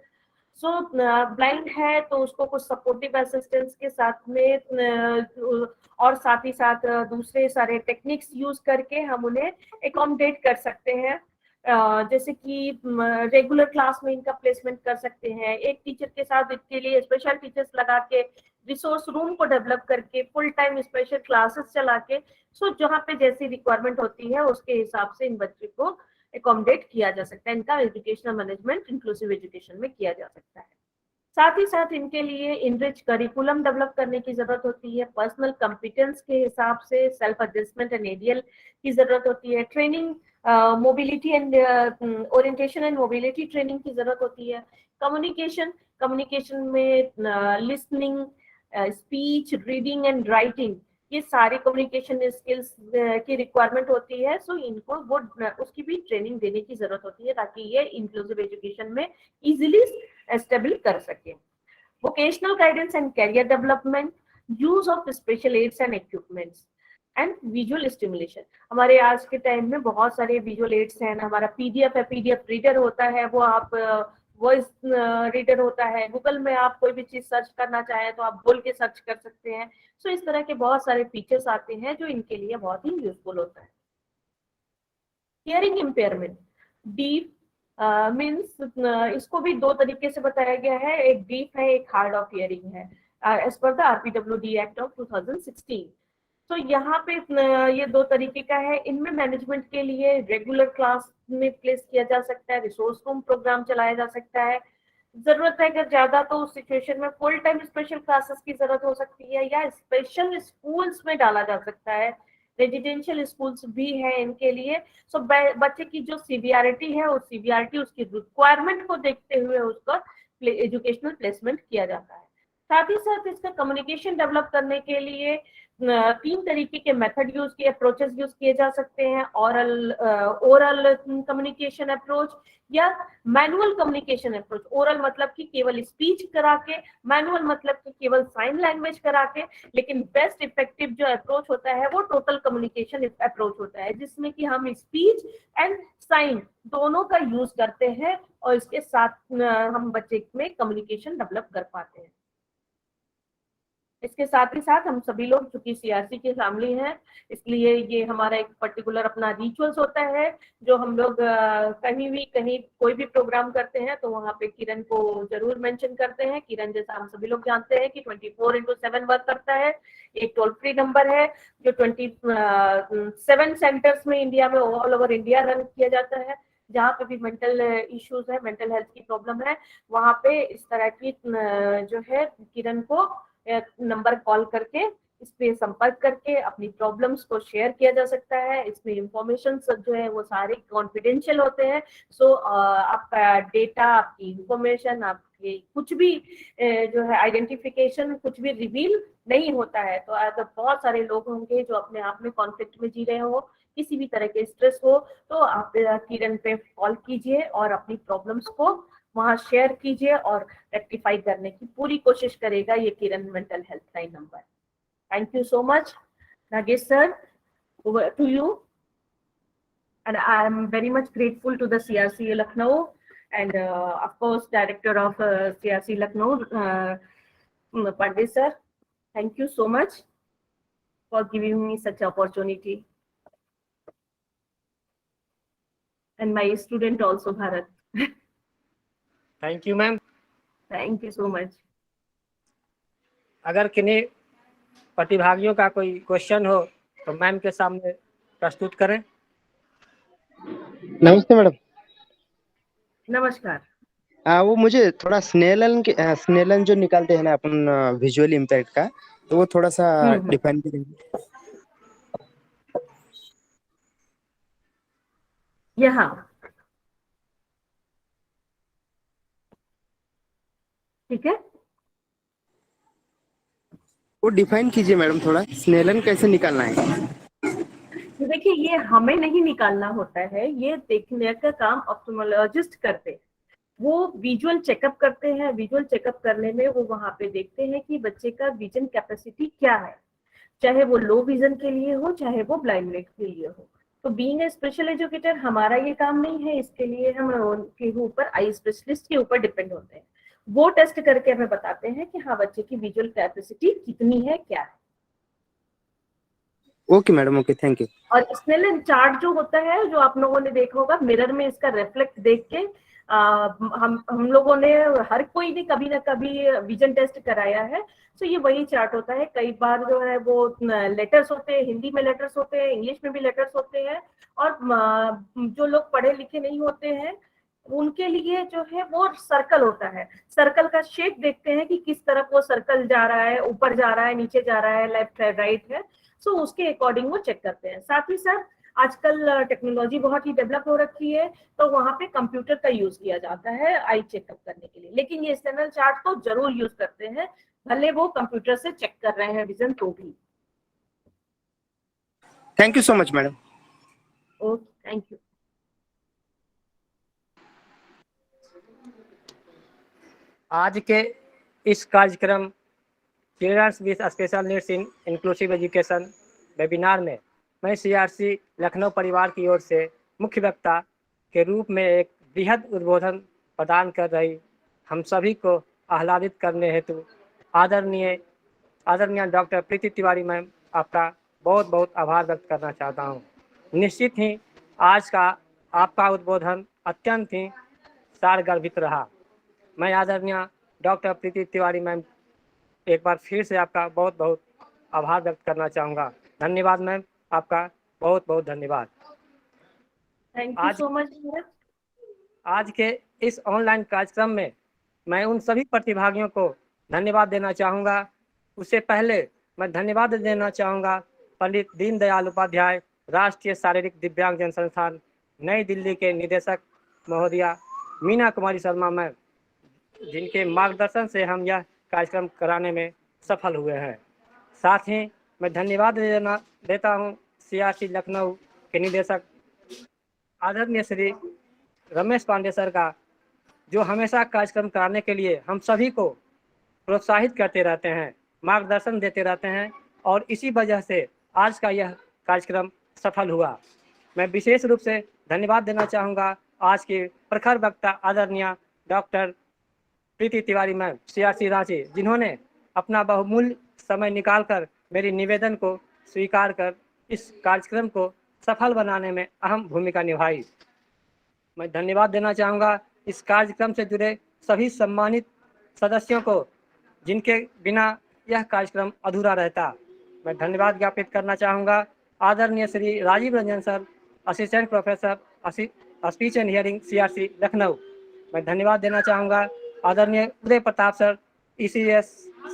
So blind है तो उसको कुछ सपोर्टिव असिस्टेंस के साथ में और साथ ही साथ दूसरे सारे टेक्निक्स यूज करके हम उन्हें एकोमोडेट कर सकते हैं। जैसे कि रेगुलर क्लास में इनका प्लेसमेंट कर सकते हैं, एक टीचर के साथ इसके लिए स्पेशल टीचर्स लगा के, रिसोर्स रूम को डेवलप करके, फुल टाइम स्पेशल क्लासेस चला के, सो जहाँ पे जैसी रिक्वायरमेंट होती है उसके हिसाब से इन बच्चे को एकोमोडेट किया जा सकता है। इनका एजुकेशनल मैनेजमेंट इंक्लूसिव एजुकेशन में किया जा सकता है। साथ ही साथ इनके लिए इनरिच करिकुलम डेवलप करने की जरूरत होती है, पर्सनल कॉम्पिटेंस के हिसाब से सेल्फ एडजस्टमेंट एंड एडीएल की जरूरत होती है, training, mobility and orientation and mobility training की जरूरत होती है। कम्युनिकेशन में listening, speech, reading and writing, ये सारी कम्युनिकेशन स्किल्स की रिक्वायरमेंट होती है। सो इनको वो उसकी भी ट्रेनिंग देने की जरूरत होती है ताकि ये इंक्लूसिव एजुकेशन में इजीली एस्टेब्लिश कर सके। Vocational guidance and career development, use of special aids and equipments and visual stimulation. हमारे आज के टाइम में बहुत सारे विजुअल एड्स हैं, हमारा पीडीएफ है, पीडीएफ रीडर होता है, वो आप वॉइस रीडर होता है, गूगल में आप कोई भी चीज सर्च करना चाहें तो आप बोल के सर्च कर सकते हैं। सो इस तरह के बहुत सारे फीचर्स आते हैं जो इनके लिए बहुत ही यूजफुल होता है। हियरिंग इम्पेयरमेंट, डीफ मीन्स इसको भी दो तरीके से बताया गया है, एक डीफ है, एक हार्ड ऑफ हियरिंग है as per the RPWD act of 2016। तो यहाँ पे ये दो तरीके का है। इनमें मैनेजमेंट के लिए रेगुलर क्लास में प्लेस किया जा सकता है, रिसोर्स रूम प्रोग्राम चलाया जा सकता है, जरूरत है अगर ज्यादा तो उस सिचुएशन में फुल टाइम स्पेशल क्लासेस की जरूरत हो सकती है या स्पेशल स्कूल्स में डाला जा सकता है, रेजिडेंशियल स्कूल्स भी है इनके लिए। सो बच्चे की जो सीवियरिटी है उस सीवियरिटी उसकी रिक्वायरमेंट को देखते हुए उसका एजुकेशनल प्लेसमेंट किया जाता है। साथ ही साथ इसका कम्युनिकेशन डेवलप करने के लिए तीन तरीके के मेथड यूज किए, अप्रोचेस यूज किए जा सकते हैं। ओरल कम्युनिकेशन अप्रोच या मैनुअल कम्युनिकेशन अप्रोच। ओरल मतलब कि केवल स्पीच करा के, मैनुअल मतलब कि केवल साइन लैंग्वेज करा के। लेकिन बेस्ट इफेक्टिव जो अप्रोच होता है वो टोटल कम्युनिकेशन अप्रोच होता है, जिसमें कि हम स्पीच एंड साइन दोनों का यूज करते हैं और इसके साथ हम बच्चे में कम्युनिकेशन डेवलप कर पाते हैं। इसके साथ ही साथ हम सभी लोग चूंकि सीआरसी के फैमिली हैं, इसलिए ये हमारा एक पर्टिकुलर अपना रिचुअल्स होता है जो हम लोग कहीं कोई भी प्रोग्राम करते हैं तो वहाँ पे किरण को जरूर मेंशन करते हैं। किरण जैसा हम सभी लोग जानते हैं कि 24/7 वर्क करता है। एक टोल फ्री नंबर है जो 27 सेंटर्स में इंडिया में ऑल ओवर इंडिया रन किया जाता है। जहाँ पे भी मेंटल इश्यूज है, मेंटल हेल्थ की प्रॉब्लम है, वहाँ पे इस तरह की जो है किरण को नंबर कॉल करके इस पे संपर्क करके अपनी प्रॉब्लम्स को शेयर किया जा सकता है। इसमें इंफॉर्मेशन जो है वो सारे कॉन्फिडेंशियल होते हैं। सो आपका डेटा, आपकी इंफॉर्मेशन, आपकी कुछ भी जो है आइडेंटिफिकेशन कुछ भी रिवील नहीं होता है। तो अगर बहुत सारे लोग होंगे जो अपने आप में कॉन्फ्लिक्ट में जी रहे हो, किसी भी तरह के स्ट्रेस हो, तो आप किरण पे कॉल कीजिए और अपनी प्रॉब्लम्स को वहां शेयर कीजिए और रेक्टिफाई करने की पूरी कोशिश करेगा ये Kiran mental health line number. Thank you so much Nagesh sir, to you, and I am very much grateful to the CRC Lucknow and of course director of CRC Lucknow, Pandey sir. Thank you so much for giving me such opportunity, and my student also Bharat. Thank you ma'am. Thank you so much. अगर किन्हीं प्रतिभागियों का कोई question हो तो ma'am के सामने प्रस्तुत करें। नमस्ते मैडम। नमस्कार। वो मुझे थोड़ा स्नेलन जो निकालते हैं ना अपन विजुअल इम्पैक्ट का, तो वो थोड़ा सा डिफाइन करेंगे। यहाँ ठीक है, वो डिफाइन कीजिए मैडम, थोड़ा स्नेलन कैसे निकालना है। देखिए ये हमें नहीं निकालना होता है, ये देखने का काम ऑप्थेल्मोलॉजिस्ट करते हैं। वो विजुअल चेकअप करते हैं। विजुअल चेकअप करने में वो वहां पे देखते हैं कि बच्चे का विजन कैपेसिटी क्या है, चाहे वो लो विजन के लिए हो चाहे वो ब्लाइंडनेस के लिए हो। तो बीइंग ए स्पेशल एजुकेटर हमारा ये काम नहीं है, इसके लिए हम उनके ऊपर आई स्पेशलिस्ट के ऊपर डिपेंड होते हैं। वो टेस्ट करके हमें बताते हैं कि हाँ बच्चे की विजुअल कैपेसिटी कितनी है, क्या है। Okay madam, okay, thank you. और स्नेलन चार्ट जो होता है, जो आप लोगों ने देखा होगा मिरर में, इसका रिफ्लेक्ट देख के हम लोगों ने, हर कोई ने कभी ना कभी विजन टेस्ट कराया है। तो ये वही चार्ट होता है। कई बार जो है वो लेटर्स होते हैं, हिंदी में लेटर्स होते हैं, इंग्लिश में भी लेटर्स होते हैं। और जो लोग पढ़े लिखे नहीं होते हैं उनके लिए जो है वो सर्कल होता है। सर्कल का शेप देखते हैं कि किस तरफ वो सर्कल जा रहा है, ऊपर जा रहा है, नीचे जा रहा है, लेफ्ट है, राइट है। सो उसके अकॉर्डिंग वो चेक करते हैं। साथ ही साथ आजकल टेक्नोलॉजी बहुत ही डेवलप हो रखी है, तो वहां पे कंप्यूटर का यूज किया जाता है आई चेकअप करने के लिए। लेकिन ये स्नेलन चार्ट तो जरूर यूज करते हैं, भले वो कंप्यूटर से चेक कर रहे हैं विजन तो भी। Thank you so much madam. Okay, thank you. आज के इस कार्यक्रम childrens with special needs in inclusive education webinar में मैं सीआरसी लखनऊ परिवार की ओर से मुख्य वक्ता के रूप में एक बृहद उद्बोधन प्रदान कर रही हम सभी को आह्लादित करने हेतु आदरणीय डॉक्टर प्रीति तिवारी मैम आपका बहुत बहुत आभार व्यक्त करना चाहता हूँ। निश्चित ही आज का आपका उद्बोधन अत्यंत ही सारगर्भित रहा। मैं आदरणीय डॉक्टर प्रीति तिवारी मैम एक बार फिर से आपका बहुत बहुत आभार व्यक्त करना चाहूँगा। धन्यवाद मैम, आपका बहुत बहुत धन्यवाद। Thank you so much. आज के इस ऑनलाइन कार्यक्रम में मैं उन सभी प्रतिभागियों को धन्यवाद देना चाहूँगा। उससे पहले मैं धन्यवाद देना चाहूँगा पंडित दीनदयाल उपाध्याय राष्ट्रीय शारीरिक दिव्यांगजन संस्थान नई दिल्ली के निदेशक महोदया मीना कुमारी शर्मा मैम, जिनके मार्गदर्शन से हम यह कार्यक्रम कराने में सफल हुए हैं। साथ ही मैं धन्यवाद देता हूँ CRC लखनऊ के निदेशक आदरणीय श्री रमेश पांडे सर का, जो हमेशा कार्यक्रम कराने के लिए हम सभी को प्रोत्साहित करते रहते हैं, मार्गदर्शन देते रहते हैं, और इसी वजह से आज का यह कार्यक्रम सफल हुआ। मैं विशेष रूप से धन्यवाद देना चाहूँगा आज के प्रखर वक्ता आदरणीय doctor Preeti Tiwari ma'am CRC Ranchi, जिन्होंने अपना बहुमूल्य समय निकालकर मेरी निवेदन को स्वीकार कर इस कार्यक्रम को सफल बनाने में अहम भूमिका निभाई। मैं धन्यवाद देना चाहूँगा इस कार्यक्रम से जुड़े सभी सम्मानित सदस्यों को, जिनके बिना यह कार्यक्रम अधूरा रहता। मैं धन्यवाद ज्ञापित करना चाहूँगा आदरणीय Shri Rajiv Ranjan sir, assistant professor speech and hearing CRC Lucknow. मैं धन्यवाद देना चाहूँगा आदरणीय Uday Pratap sir, ECS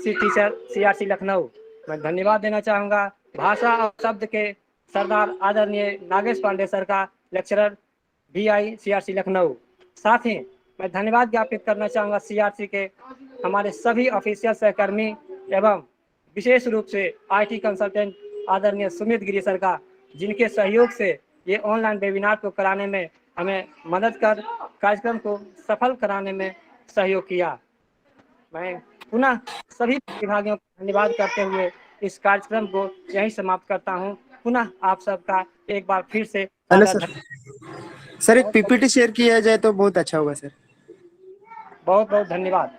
teacher CRC Lucknow. मैं धन्यवाद देना चाहूँगा भाषा और शब्द के सरदार आदरणीय नागेश पांडे सर का, लेक्चरर BI CRC लखनऊ। साथ ही मैं धन्यवाद ज्ञापित करना चाहूँगा CRC के हमारे सभी ऑफिशियल सहकर्मी एवं विशेष रूप से IT कंसल्टेंट आदरणीय सुमित गिरी सर का, जिनके सहयोग से ये ऑनलाइन वेबिनार को कराने में हमें मदद कर कार्यक्रम को सफल कराने में सहयोग किया। मैं पुनः सभी विभागियों का धन्यवाद करते हुए इस कार्यक्रम को यहीं समाप्त करता हूं। पुनः आप सबका एक बार फिर से हेलो सर, एक PPT शेयर किया जाए तो बहुत अच्छा होगा सर। बहुत बहुत धन्यवाद।